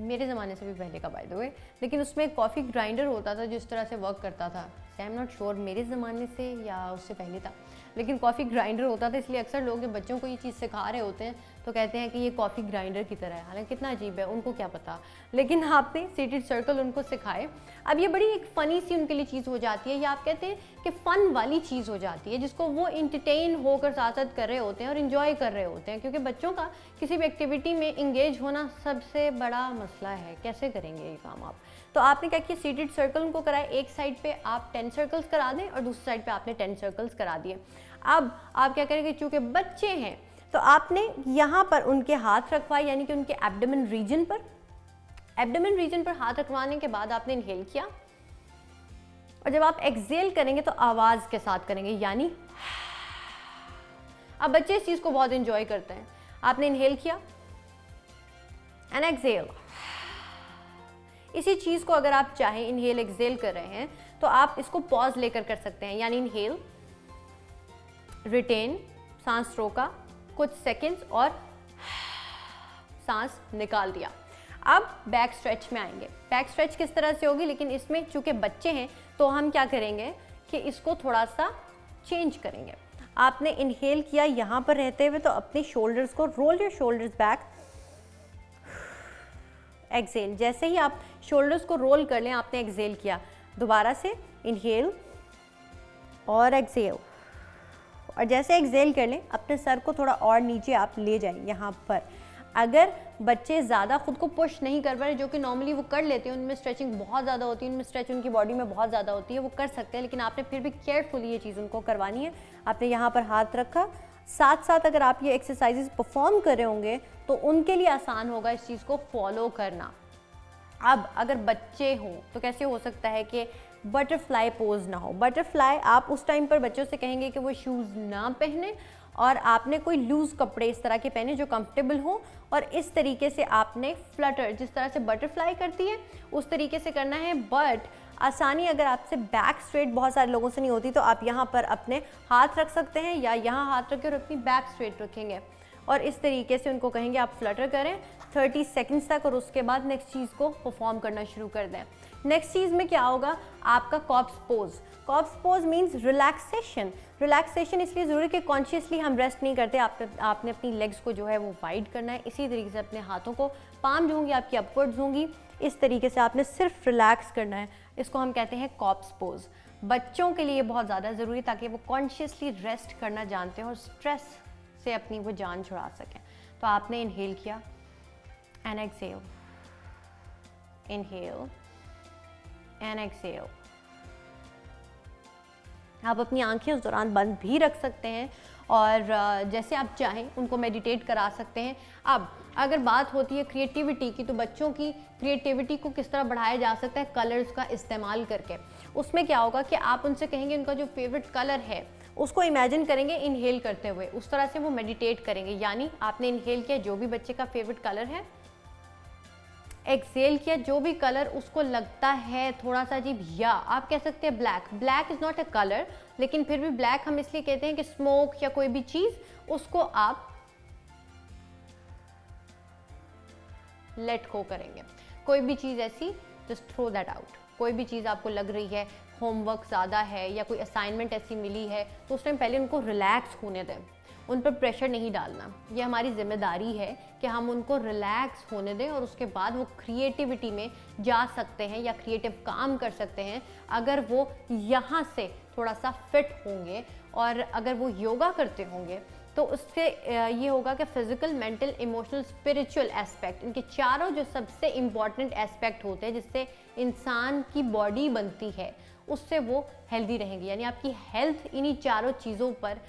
मेरे ज़माने से भी पहले का बाय द वे, लेकिन उसमें एक कॉफ़ी ग्राइंडर होता था जो इस तरह से वर्क करता था। आई एम नॉट श्योर मेरे ज़माने से या उससे पहले था, लेकिन कॉफ़ी ग्राइंडर होता था। इसलिए अक्सर लोग जब बच्चों को ये चीज़ सिखा रहे होते हैं तो कहते हैं कि ये कॉफ़ी ग्राइंडर की तरह है। हालांकि कितना अजीब है, उनको क्या पता, लेकिन आपने सीटेड सर्कल उनको सिखाए। अब ये बड़ी एक फ़नी सी उनके लिए चीज़ हो जाती है, या आप कहते हैं कि फ़न वाली चीज़ हो जाती है, जिसको वो इंटरटेन होकर साथ साथ कर रहे होते हैं और इन्जॉय कर रहे होते हैं। क्योंकि बच्चों का किसी भी एक्टिविटी में इंगेज होना सबसे बड़ा मसला है, कैसे करेंगे ये काम आप। तो आपने क्या किया, सीटेड सर्कल उनको कराए। एक साइड पे आप 10 सर्कल्स करा दें और दूसरी साइड पे आपने 10 सर्कल्स करा दिए। अब आप क्या करेंगे, चूँकि बच्चे हैं तो आपने यहाँ पर उनके हाथ रखवाए, यानी कि उनके एब्डोमेन रीजन पर। एब्डोमेन रीजन पर हाथ रखवाने के बाद आपने इनहेल किया, और जब आप एक्सहेल करेंगे तो आवाज़ के साथ करेंगे, यानी अब बच्चे इस चीज़ को बहुत इंजॉय करते हैं। आपने इनहेल किया एंड एक्सहेल। इसी चीज़ को अगर आप चाहें इनहेल एक्सहेल कर रहे हैं तो आप इसको पॉज लेकर कर सकते हैं, यानी इनहेल, रिटेन, सांस रोका कुछ सेकंड्स और सांस निकाल दिया। अब बैक स्ट्रेच में आएंगे। बैक स्ट्रेच किस तरह से होगी, लेकिन इसमें चूंकि बच्चे हैं तो हम क्या करेंगे कि इसको थोड़ा सा चेंज करेंगे। आपने इनहेल किया यहाँ पर रहते हुए तो अपने शोल्डर्स को roll your shoulders back, exhale. जैसे ही आप शोल्डर्स को रोल कर लें, आपने एक्सहेल किया, दोबारा से इनहेल और एक्सहेल, और जैसे एक्सहेल कर लें अपने सर को थोड़ा और नीचे आप ले जाएं यहाँ पर। अगर बच्चे ज़्यादा खुद को पुश नहीं कर पा रहे, जो कि नॉर्मली वो कर लेते हैं, उनमें स्ट्रेचिंग बहुत ज़्यादा होती है, उनमें स्ट्रेच उनकी बॉडी में बहुत ज़्यादा होती है, वो कर सकते हैं, लेकिन आपने फिर भी केयरफुली ये चीज़ उनको करवानी है। आपने यहाँ पर हाथ रखा, साथ साथ अगर आप ये एक्सरसाइजेस परफॉर्म कर रहे होंगे तो उनके लिए आसान होगा इस चीज़ को फॉलो करना। अब अगर बच्चे हों तो कैसे हो सकता है कि बटरफ्लाई पोज ना हो। बटरफ्लाई आप उस टाइम पर बच्चों से कहेंगे कि वो शूज़ ना पहने और आपने कोई लूज़ कपड़े इस तरह के पहने जो कंफर्टेबल हो, और इस तरीके से आपने फ्लटर, जिस तरह से बटरफ्लाई करती है उस तरीके से करना है। बट आसानी अगर आपसे बैक स्ट्रेट बहुत सारे लोगों से नहीं होती तो आप यहाँ पर अपने हाथ रख सकते हैं या यहाँ हाथ रखें और अपनी बैक स्ट्रेट रखेंगे और इस तरीके से उनको कहेंगे आप फ्लटर करें 30 सेकंड्स तक, और उसके बाद नेक्स्ट चीज़ को परफॉर्म करना शुरू कर दें। नेक्स्ट चीज़ में क्या होगा, आपका corps pose. Corps pose means relaxation. Relaxation इसलिए ज़रूरी कि कॉन्शियसली हम रेस्ट नहीं करते, आपने अपनी लेग्स को जो है वो वाइड करना है। इसी तरीके से अपने हाथों को, पाम जो होंगी आपकी अपवर्ड्स होंगी, इस तरीके से आपने सिर्फ रिलैक्स करना है। इसको हम कहते हैं कॉर्प्स पोज। बच्चों के लिए बहुत ज़्यादा ज़रूरी ताकि वो कॉन्शियसली रेस्ट करना जानते हैं और स्ट्रेस से अपनी वो जान छुड़ा सकें। तो आपने इनहेल किया and exhale, inhale and exhale. आप अपनी आंखें उस दौरान बंद भी रख सकते हैं और जैसे आप चाहें उनको मेडिटेट करा सकते हैं। अब अगर बात होती है क्रिएटिविटी की, तो बच्चों की क्रिएटिविटी को किस तरह बढ़ाया जा सकता है कलर्स का इस्तेमाल करके। उसमें क्या होगा कि आप उनसे कहेंगे उनका जो फेवरेट कलर है उसको इमेजिन करेंगे इनहेल करते हुए, उस तरह से वो मेडिटेट करेंगे। यानी आपने इनहेल किया जो भी बच्चे का फेवरेट कलर है, एक्सेल किया जो भी कलर उसको लगता है थोड़ा सा अजीब, या आप कह सकते हैं black. Black is not a colour, लेकिन फिर भी ब्लैक हम इसलिए कहते हैं कि स्मोक या कोई भी चीज़ उसको आप लेट गो करेंगे। कोई भी चीज़ ऐसी जस्ट थ्रो दैट आउट। कोई भी चीज़ आपको लग रही है होमवर्क ज़्यादा है या कोई असाइनमेंट ऐसी मिली है तो उस टाइम पहले उनको रिलैक्स होने दें, उन पर प्रेशर नहीं डालना। ये हमारी जिम्मेदारी है कि हम उनको रिलैक्स होने दें और उसके बाद वो क्रिएटिविटी में जा सकते हैं या क्रिएटिव काम कर सकते हैं अगर वो यहाँ से थोड़ा सा फिट होंगे। और अगर वो योगा करते होंगे तो उससे ये होगा कि physical, mental, emotional, spiritual aspect, इनके चारों जो सबसे इम्पॉर्टेंट एस्पेक्ट होते हैं जिससे इंसान की बॉडी बनती है, उससे वो हेल्दी रहेंगी। यानी आपकी हेल्थ इन्हीं चारों चीज़ों पर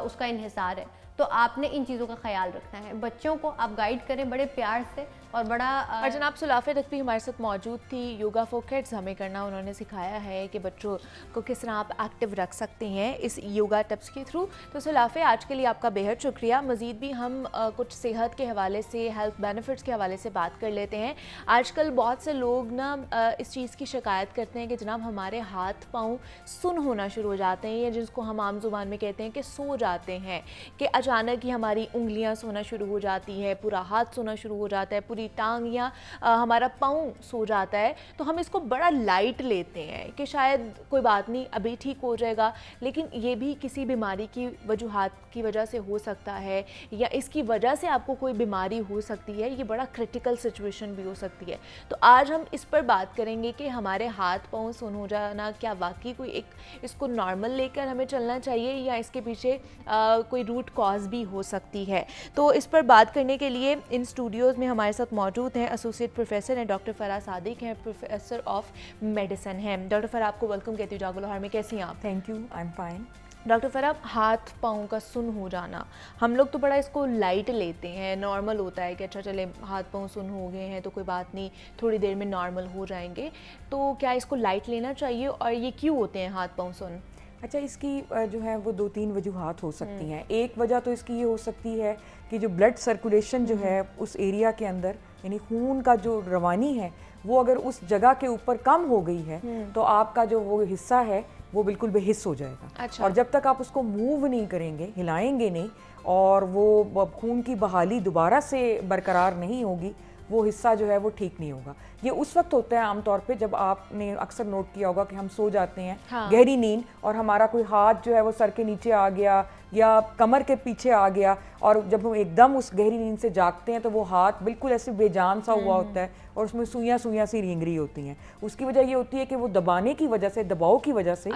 उसका इन्हिसार है। तो आपने इन चीज़ों का ख्याल रखना है। बच्चों को आप गाइड करें बड़े प्यार से और बड़ा और जनाब सुलाफे नकवी हमारे साथ मौजूद थी। योगा फॉर किड्स हमें करना उन्होंने सिखाया है कि बच्चों को किस तरह आप एक्टिव रख सकते हैं इस योगा टिप्स के थ्रू। तो सुलाफे आज के लिए आपका बेहद शुक्रिया। मज़ीद भी हम कुछ सेहत के हवाले से, हेल्थ बेनिफिट्स के हवाले से बात कर लेते हैं। आजकल बहुत से लोग ना इस चीज़ की शिकायत करते हैं कि जनाब हमारे हाथ पाँव सुन्न होना शुरू हो जाते हैं, या जिसको हम आम जुबान में कहते हैं कि सो जाते हैं, कि अचानक ही हमारी उंगलियां सोना शुरू हो जाती है, पूरा हाथ सोना शुरू हो जाता है, पूरी टांग या हमारा पाँव सो जाता है। तो हम इसको बड़ा लाइट लेते हैं कि शायद कोई बात नहीं, अभी ठीक हो जाएगा, लेकिन ये भी किसी बीमारी की वजूहात की वजह से हो सकता है या इसकी वजह से आपको कोई बीमारी हो सकती है। ये बड़ा क्रिटिकल सिचुएशन भी हो सकती है। तो आज हम इस पर बात करेंगे कि हमारे हाथ पाँव सुन्न हो जाना क्या वाकई कोई एक इसको नॉर्मल लेकर हमें चलना चाहिए या इसके पीछे कोई रूट कॉज भी हो सकती है। तो इस पर बात करने के लिए इन स्टूडियोज़ में हमारे साथ मौजूद हैं एसोसिएट प्रोफेसर हैं डॉक्टर फराह सादिक हैं, प्रोफेसर ऑफ मेडिसिन हैं। डॉक्टर फराह आपको वेलकम कहती हूँ जागो लाहौर में। कैसी हैं आप? Thank you, I am fine. Doctor Farah, हाथ पाँव का सुन्न हो जाना, हम लोग तो बड़ा इसको लाइट लेते हैं, नॉर्मल होता है कि अच्छा चले हाथ पाँव सुन्न हो गए हैं तो कोई बात नहीं, थोड़ी देर में नॉर्मल हो जाएंगे। तो क्या इसको लाइट लेना चाहिए और ये क्यों होते हैं हाथ पाँव सुन्न? अच्छा, इसकी जो है वो 2-3 वजूहात हो सकती हैं। एक वजह तो इसकी ये हो सकती है कि जो ब्लड सर्कुलेशन जो है उस एरिया के अंदर, यानी खून का जो रवानी है वो अगर उस जगह के ऊपर कम हो गई है तो आपका जो वो हिस्सा है वो बिल्कुल बेहिस हो जाएगा। अच्छा। और जब तक आप उसको मूव नहीं करेंगे, हिलाएंगे नहीं, और वो खून की बहाली दोबारा से बरकरार नहीं होगी, वो हिस्सा जो है वो ठीक नहीं होगा। ये उस वक्त होता है आमतौर पे जब आपने अक्सर नोट किया होगा कि हम सो जाते हैं, हाँ। गहरी नींद, और हमारा कोई हाथ जो है वो सर के नीचे आ गया या कमर के पीछे आ गया, और जब हम एकदम उस गहरी नींद से जागते हैं तो वो हाथ बिल्कुल ऐसे बेजान सा हुआ होता है और उसमें सुइयां सुइयां सी रेंग रही होती हैं। उसकी वजह ये होती है कि वो दबाने की वजह से, दबाव की वजह से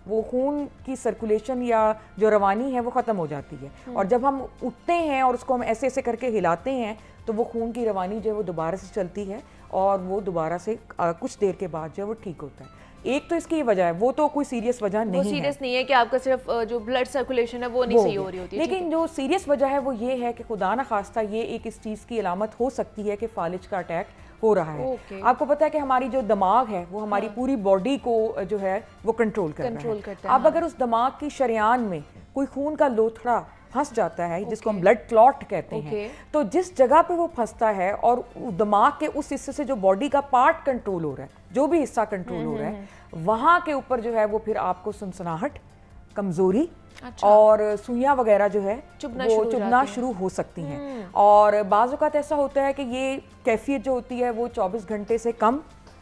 वो खून की सर्कुलेशन या जो रवानी है वो ख़त्म हो जाती है। और जब हम उठते हैं और उसको हम ऐसे ऐसे करके हिलाते हैं तो वो खून की रवानी जो है वो दोबारा से चलती है और वो दोबारा से कुछ देर के बाद जो है वो ठीक होता है। एक तो इसकी ये वजह है, वो तो कोई सीरियस वजह नहीं है। वो सीरियस नहीं है कि आपका सिर्फ जो ब्लड सर्कुलेशन है वो नहीं सही हो रही होती है। लेकिन जो सीरियस वजह है वो ये है कि खुदा न खास्ता ये एक इस चीज़ की अलामत हो सकती है कि फालिज का अटैक हो रहा है। आपको पता है कि हमारी जो दिमाग है वो हमारी पूरी बॉडी को जो है वो कंट्रोल करता है। अब अगर उस दिमाग की शरियान में कोई खून का लोथड़ा फंस जाता है, जिसको हम ब्लड क्लॉट कहते हैं, तो जिस जगह पे वो फंसता है और दिमाग के उस हिस्से से जो बॉडी का पार्ट कंट्रोल हो रहा है, जो भी हिस्सा कंट्रोल हो रहा है, वहाँ के ऊपर जो है वो फिर आपको सनसनाहट, कमजोरी और सुइयां वगैरह जो है वो चुभना शुरू हो सकती हैं। और बाज़ औक़ात ऐसा होता है कि ये कैफियत जो होती है वो 24 घंटे से कम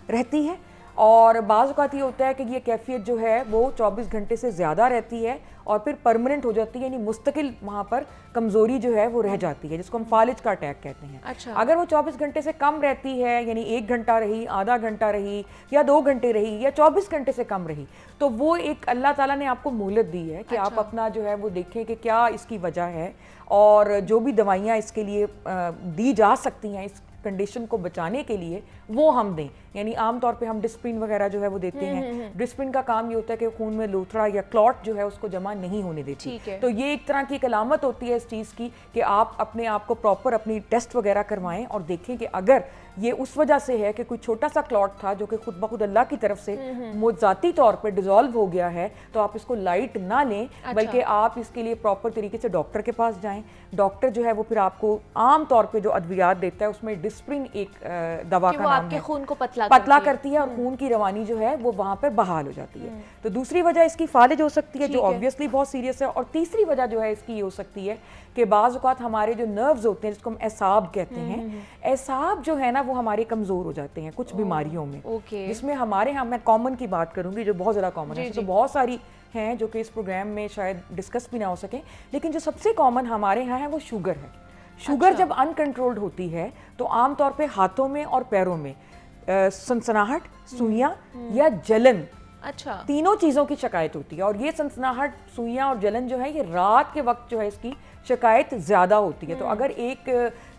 रहती है, और बाज़ औक़ात ये होता है कि ये कैफियत जो है वो 24 घंटे से ज़्यादा रहती है और फिर परमानेंट हो जाती है, यानी मुस्तकिल वहाँ पर कमज़ोरी जो है वो रह जाती है, जिसको हम फालिज का अटैक कहते हैं। अगर वो 24 घंटे से कम रहती है, यानी 1 घंटा रही, आधा घंटा रही, या 2 घंटे रही, या 24 घंटे से कम रही, तो वो एक अल्लाह ताला ने आपको मोहलत दी है कि आप अपना जो है वो देखें कि क्या इसकी वजह है, और जो भी दवाइयाँ इसके लिए दी जा सकती हैं इस कंडीशन को बचाने के लिए वो हम दें। यानी आमतौर पे हम डिस्प्रिन वगैरह जो है वो देते हैं। डिस्प्रिन का काम ये होता है कि खून में लोथड़ा या क्लॉट जो है उसको जमा नहीं होने देती। तो ये एक तरह की एक अलामत होती है इस चीज़ की कि आप अपने आप को प्रॉपर अपनी टेस्ट वगैरह करवाएं और देखें कि अगर ये उस वजह से है कि कोई छोटा सा क्लॉट था जो कि खुद ब खुद अल्लाह की तरफ से ज़ाती तौर पर डिजॉल्व हो गया है, तो आप इसको लाइट ना लें, बल्कि आप इसके लिए प्रॉपर तरीके से डॉक्टर के पास जाएं। डॉक्टर जो है वो फिर आपको आम तौर पे जो अद्वियात देता है उसमें डिस्प्रिन एक दवा का नाम है, खून को पतला करती है और खून की रवानी जो है वो वहाँ पर बहाल हो जाती है। तो दूसरी वजह इसकी फालिज हो सकती है जो ऑब्वियसली बहुत सीरियस है। और तीसरी वजह जो है इसकी ये हो सकती है कि बाज़ औक़ात हमारे जो नर्व्स होते हैं जिसको हम एसाब कहते हैं, एसाब जो है ना वो हमारे कमज़ोर हो जाते हैं कुछ बीमारियों में, जिसमें हमारे यहाँ, मैं कॉमन की बात करूँगी जो बहुत ज़्यादा कॉमन है, तो बहुत सारी हैं जो कि इस प्रोग्राम में शायद डिस्कस भी ना हो सके, लेकिन जो सबसे कॉमन हमारे यहाँ है वो शुगर है। शुगर जब अनकंट्रोल्ड होती है तो आमतौर पे हाथों में और पैरों में सनसनाहट, सुइयां या जलन, तीनों चीज़ों की शिकायत होती है। और ये सनसनाहट, सुइयां और जलन जो है ये रात के वक्त जो है इसकी शिकायत ज़्यादा होती है। तो अगर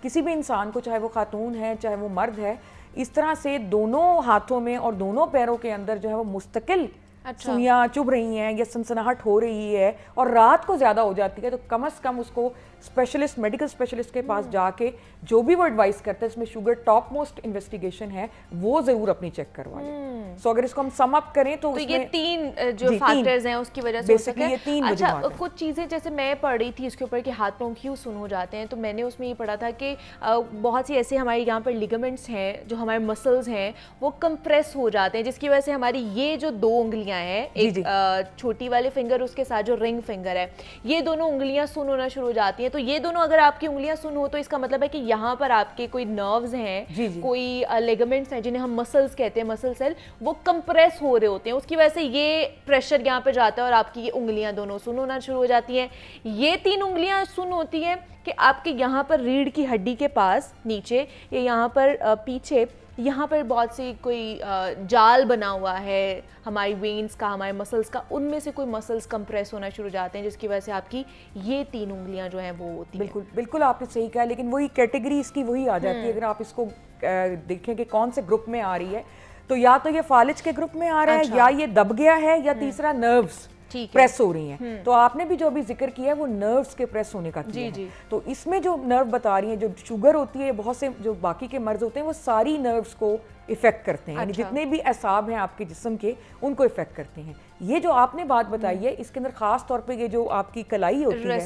किसी भी इंसान को, चाहे वो खातून है चाहे वो मर्द है, इस तरह से दोनों हाथों में और दोनों पैरों के अंदर जो है वो मुस्तकिल सुइयां चुभ रही हैं या सनसनाहट हो रही है और रात को ज़्यादा हो जाती है, तो कम से कम उसको स्पेशलिस्ट, मेडिकल स्पेशलिस्ट के पास जाके जो भी वो एडवाइस करते हैं, इसमें शुगर टॉप मोस्ट इन्वेस्टिगेशन है, वो ज़रूर अपनी चेक करवाएं। सो अगर इसको हम सम अप करें तो ये 3 जो फैक्टर्स हैं उसकी वजह से बेसिकली ये 3 अच्छा, कुछ चीज़ें जैसे मैं पढ़ रही थी इसके ऊपर कि हाथ पांव क्यों सुन हो जाते हैं, तो मैंने उसमें ये पढ़ा था कि बहुत सी ऐसे हमारे यहाँ पर लिगामेंट्स हैं, जो हमारे मसल्स हैं वो कंप्रेस हो जाते हैं, जिसकी वजह से हमारी ये जो 2 उंगलियां हैं, एक छोटी वाले फिंगर उसके साथ जो रिंग फिंगर है, ये दोनों उंगलियां सुन होना शुरू हो जाती हैं। तो ये दोनों अगर आपकी उंगलियां सुन हो तो इसका मतलब है कि यहाँ पर आपके कोई नर्व्स हैं, कोई लिगामेंट्स हैं जिन्हें हम मसल्स कहते हैं, मसल सेल, वो कंप्रेस हो रहे होते हैं, उसकी वजह से ये प्रेशर यहाँ पे जाता है और आपकी ये उंगलियां दोनों सुन होना शुरू हो जाती हैं। ये 3 उंगलियां सुन होती हैं कि आपके यहाँ पर रीढ़ की हड्डी के पास नीचे या यहाँ पर पीछे, यहाँ पर बहुत सी कोई जाल बना हुआ है हमारी वेन्स का, हमारे मसल्स का, उनमें से कोई मसल्स कंप्रेस होना शुरू हो जाते हैं, जिसकी वजह से आपकी ये 3 उंगलियां जो हैं वो होती हैं। बिल्कुल आपने सही कहा, लेकिन वही कैटेगरी इसकी वही आ जाती है। अगर आप इसको देखें कि कौन से ग्रुप में आ रही है, तो या तो ये फालिज के ग्रुप में आ रहा है, या ये दब गया है, या तीसरा नर्व्स प्रेस हो रही हैं। तो आपने भी जो अभी जिक्र किया है वो नर्व्स के प्रेस होने का किया है। तो इसमें जो नर्व बता रही हैं, जो शुगर होती है, बहुत से जो बाकी के मर्ज होते हैं वो सारी नर्व्स को इफेक्ट करते हैं, यानी जितने भी असाब हैं आपके जिस्म के उनको इफेक्ट करते हैं। ये जो आपने बात बताई है इसके अंदर खास तौर पे ये जो आपकी कलाई होती है,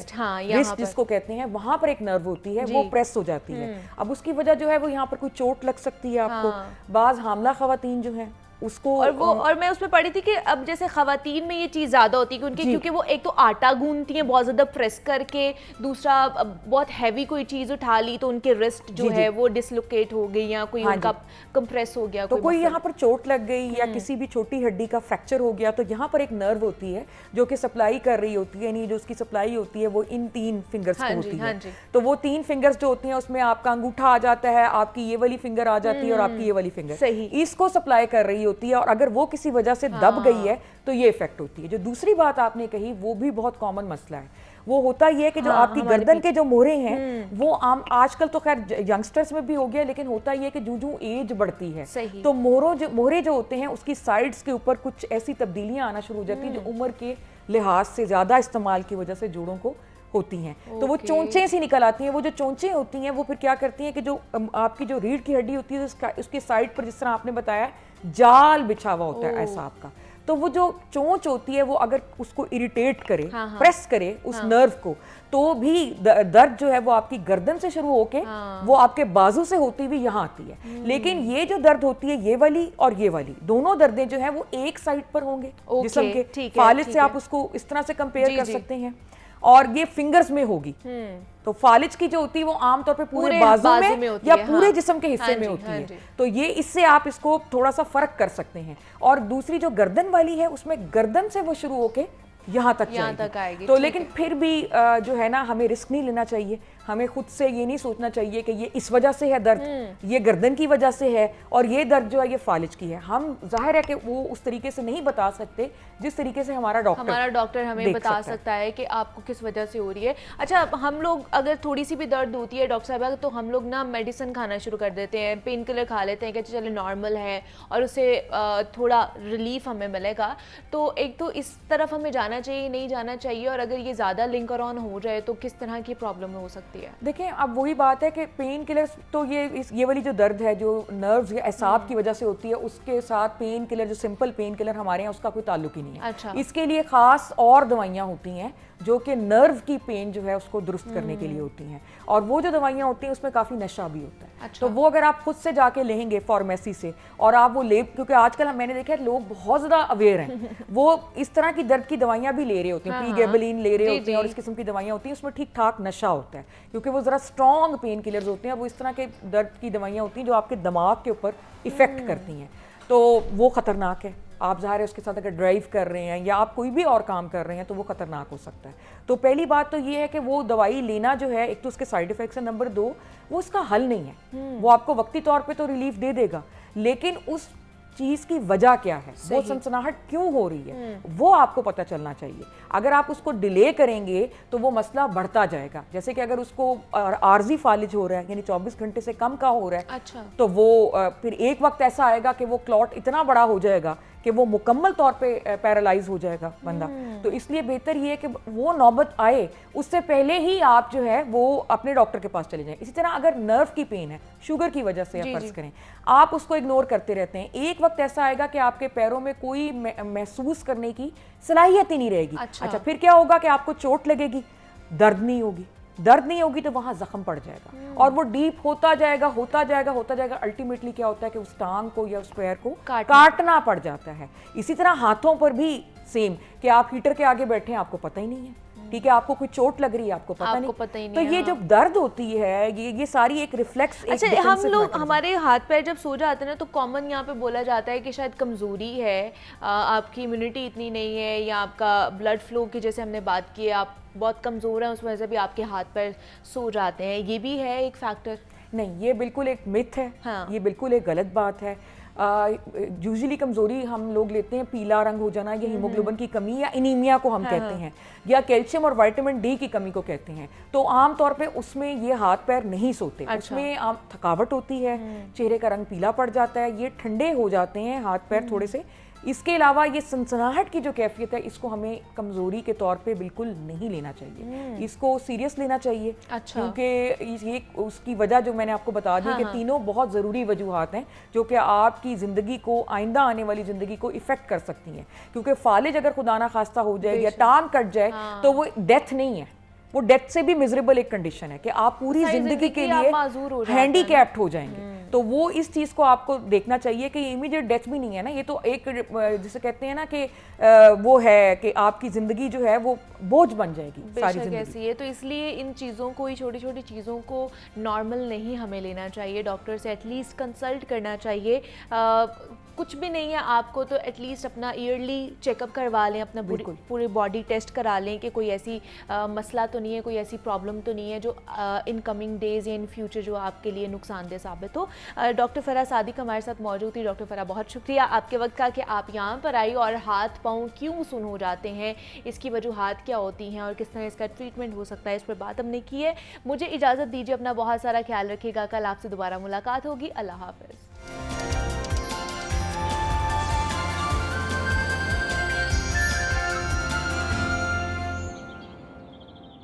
रिस्ट जिसको कहते हैं, वहां पर एक नर्व होती है, वो प्रेस हो जाती है। अब उसकी वजह जो है वो यहाँ पर कोई चोट लग सकती है आपको। बाज हामला खवातीन जो हैं उसको और मैं उसमें पढ़ी थी कि अब जैसे खवातीन में ये चीज़ ज़्यादा होती है कि उनके, क्योंकि वो एक तो आटा गूंथती हैं बहुत ज़्यादा प्रेस करके, दूसरा बहुत हैवी कोई चीज़ उठा ली तो उनके रिस्ट जो है वो डिसलोकेट हो गई या कोई उनका कंप्रेस हो गया, तो कोई यहाँ पर चोट लग गई या किसी भी छोटी हड्डी का फ्रैक्चर हो गया, तो यहाँ पर एक नर्व होती है जो कि सप्लाई कर रही होती है, यानी जो उसकी सप्लाई होती है वो इन 3 फिंगर्स को होती है। तो वो 3 फिंगर्स जो होती हैं उसमें आपका अंगूठा आ जाता है, आपकी ये वाली फिंगर आ जाती है और आपकी ये वाली फिंगर इसको सप्लाई कर रही होती है, और अगर वो किसी वजह से दब गई है तो ये इफेक्ट होती है। जो दूसरी बात आपने कही वो भी बहुत कॉमन मसला है, वो होता ये है कि जो आपकी गर्दन के जो मोहरे हैं वो आम आजकल तो खैर यंगस्टर्स में भी हो गया, लेकिन होता ये है कि जो एज बढ़ती है तो मोहरे जो होते हैं उसकी साइड्स के ऊपर कुछ ऐसी तब्दीलियां आना शुरू हो जाती है जो उम्र के लिहाज से ज्यादा इस्तेमाल की वजह से जोड़ों को होती हैं। तो वो चोंचें सी निकल आती हैं। वो जो चोंचें होती हैं वो फिर क्या करती हैं कि जो आपकी जो रीढ़ की हड्डी होती है उसके साइड पर, जिस तरह आपने बताया, जाल बिछा हुआ होता है ऐसा आपका, तो वो जो चोंच होती है वो अगर उसको इरिटेट करे, प्रेस करे उस नर्व को, तो भी दर्द जो है वो आपकी गर्दन से शुरू होके वो आपके बाजू से होती हुई यहाँ आती है। लेकिन ये जो दर्द होती है, ये वाली और ये वाली दोनों दर्दें जो है वो एक साइड पर होंगे जिस्म के, फालिज से आप उसको इस तरह से कंपेयर कर सकते हैं, और ये फिंगर्स में होगी। तो फालिज की जो होती है वो आमतौर पे पूरे बाजू में या पूरे जिस्म के हिस्से में होती है। तो ये इससे आप इसको थोड़ा सा फर्क कर सकते हैं। और दूसरी जो गर्दन वाली है उसमें गर्दन से वो शुरू होके यहाँ तक आएगी। तो लेकिन फिर भी जो है ना, हमें रिस्क नहीं लेना चाहिए। हमें खुद से ये नहीं सोचना चाहिए कि ये इस वजह से है दर्द, ये गर्दन की वजह से है और ये दर्द जो है ये फालिज की है। हम जाहिर है कि वो उस तरीके से नहीं बता सकते जिस तरीके से हमारा डॉक्टर हमें बता सकता है कि आपको किस वजह से हो रही है। अच्छा, हम लोग अगर थोड़ी सी भी दर्द होती है डॉक्टर साहब तो हम लोग ना मेडिसिन खाना शुरू कर देते हैं, पेन किलर खा लेते हैं कि चलो नॉर्मल है और उससे थोड़ा रिलीफ हमें मिलेगा। तो एक तो इस तरफ हमें जाना चाहिए, नहीं जाना चाहिए, और अगर ये ज़्यादा लिंकर ऑन हो जाए तो किस तरह की प्रॉब्लम हो सकती है? देखिए, अब वही बात है कि पेन किलर्स तो ये वाली जो दर्द है जो नर्व्स या असाब की वजह से होती है, उसके साथ पेन किलर, जो सिंपल पेन किलर हमारे यहाँ, उसका कोई ताल्लुक ही नहीं है। अच्छा। इसके लिए खास और दवाइयाँ होती हैं जो कि नर्व की पेन जो है उसको दुरुस्त करने के लिए होती हैं, और वो जो दवाइयाँ होती हैं उसमें काफ़ी नशा भी होता है। अच्छा। तो वो अगर आप खुद से जाके लेंगे फार्मेसी से और आप वो ले, क्योंकि आजकल मैंने देखा है लोग बहुत ज़्यादा अवेयर हैं, वो इस तरह की दर्द की दवाइयाँ भी ले रहे होते हैं, प्रीगेबलिन ले रहे होते हैं और इस किस्म की दवाइयाँ होती हैं, उसमें ठीक ठाक नशा होता है क्योंकि वो ज़रा स्ट्रॉन्ग पेन किलर्स होते हैं। वो इस तरह के दर्द की दवाइयाँ होती हैं जो आपके दिमाग के ऊपर इफेक्ट करती हैं, तो वो ख़तरनाक है। आप ज़ाहिर है उसके साथ अगर ड्राइव कर रहे हैं या आप कोई भी और काम कर रहे हैं तो वो ख़तरनाक हो सकता है। तो पहली बात तो ये है कि वो दवाई लेना जो है, एक तो उसके साइड इफ़ेक्ट्स है, नंबर 2 वो उसका हल नहीं है। वो आपको वक्ती तौर पे तो रिलीफ दे देगा, लेकिन उस चीज़ की वजह क्या है, वो सनसनाहट क्यों हो रही है, वो आपको पता चलना चाहिए। अगर आप उसको डिले करेंगे तो वो मसला बढ़ता जाएगा। जैसे कि अगर उसको आर्जी फालिज हो रहा है, यानी 24 घंटे से कम का हो रहा है, अच्छा। तो वो फिर एक वक्त ऐसा आएगा कि वो क्लॉट इतना बड़ा हो जाएगा कि वो मुकम्मल तौर पे पैरालाइज हो जाएगा बंदा। तो इसलिए बेहतर ये है कि वो नौबत आए उससे पहले ही आप जो है वो अपने डॉक्टर के पास चले जाएं। इसी तरह अगर नर्व की पेन है, शुगर की वजह से या फर्ज करें, आप उसको इग्नोर करते रहते हैं, एक वक्त ऐसा आएगा कि आपके पैरों में कोई महसूस करने की सलाहियत ही नहीं रहेगी। अच्छा, फिर क्या होगा कि आपको चोट लगेगी, दर्द नहीं होगी तो वहां जख्म पड़ जाएगा और वो डीप होता जाएगा। अल्टीमेटली क्या होता है कि उस टांग को या उस पैर को काटना पड़ जाता है। इसी तरह हाथों पर भी सेम, कि आप हीटर के आगे बैठे हैं, आपको पता ही नहीं है, ठीक है, आपको कोई चोट लग रही है, आपको पता नहीं। तो ये जो दर्द होती है, ये सारी एक रिफ्लेक्स। अच्छा, हम लोग हमारे हाथ पैर जब सो जाते हैं ना तो कॉमन यहाँ पे बोला जाता है कि शायद कमज़ोरी है, आपकी इम्यूनिटी इतनी नहीं है, या आपका ब्लड फ्लो की, जैसे हमने बात की, आप बहुत कमज़ोर हैं, उस वजह से भी आपके हाथ पैर सो जाते हैं। ये भी है एक फैक्टर? नहीं, ये बिल्कुल एक मिथ है। हाँ। ये बिल्कुल एक गलत बात है। यूजुअली कमज़ोरी हम लोग लेते हैं पीला रंग हो जाना, या हीमोग्लोबिन की कमी या एनीमिया को हम कहते हैं, या कैल्शियम और विटामिन डी की कमी को कहते हैं। तो आम तौर पे उसमें ये हाथ पैर नहीं सोते। अच्छा। उसमें आम थकावट होती है, चेहरे का रंग पीला पड़ जाता है, ये ठंडे हो जाते हैं हाथ पैर थोड़े से। इसके अलावा ये सनसनाहट की जो कैफियत है, इसको हमें कमज़ोरी के तौर पे बिल्कुल नहीं लेना चाहिए, इसको सीरियस लेना चाहिए। अच्छा। क्योंकि ये उसकी वजह जो मैंने आपको बता दी कि तीनों बहुत ज़रूरी वजूहात हैं जो कि आपकी ज़िंदगी को, आइंदा आने वाली ज़िंदगी को इफ़ेक्ट कर सकती हैं। क्योंकि फालिज अगर खुदा ना खास्ता हो जाए या टांग कट जाए तो वो डेथ नहीं है, वो डेथ से भी मिजरेबल एक कंडीशन है कि आप पूरी जिंदगी के लिए हैंडीकैप्ड हो जाएंगे। तो वो इस चीज़ को आपको देखना चाहिए कि इमीडिएट डेथ भी नहीं है ना, ये तो एक जिसे कहते हैं ना कि वो है कि आपकी ज़िंदगी जो है वो बोझ बन जाएगी सारी बेशक ज़िंदगी। ऐसी है, तो इसलिए इन चीज़ों को, ही छोटी छोटी चीज़ों को नॉर्मल नहीं हमें लेना चाहिए, डॉक्टर से एटलीस्ट कंसल्ट करना चाहिए। कुछ भी नहीं है आपको तो एटलीस्ट अपना ईयरली चेकअप करवा लें, अपना पूरे बॉडी टेस्ट करा लें कि कोई ऐसी मसला तो नहीं है, कोई ऐसी प्रॉब्लम तो नहीं है जो इन कमिंग डेज या इन फ्यूचर जो आपके लिए नुकसानदेह साबित हो। डॉक्टर फराह सादिक हमारे साथ मौजूद थी। डॉक्टर फराह, बहुत शुक्रिया आपके वक्त का कि आप यहाँ पर आई, और हाथ पाँव क्यों सुन हो जाते हैं, इसकी वजूहात क्या होती हैं और किस तरह इसका ट्रीटमेंट हो सकता है, इस पर बात हमने की है। मुझे इजाज़त दीजिए, अपना बहुत सारा ख्याल रखिएगा, कल आपसे दोबारा मुलाकात होगी। अल्लाह हाफ़िज़।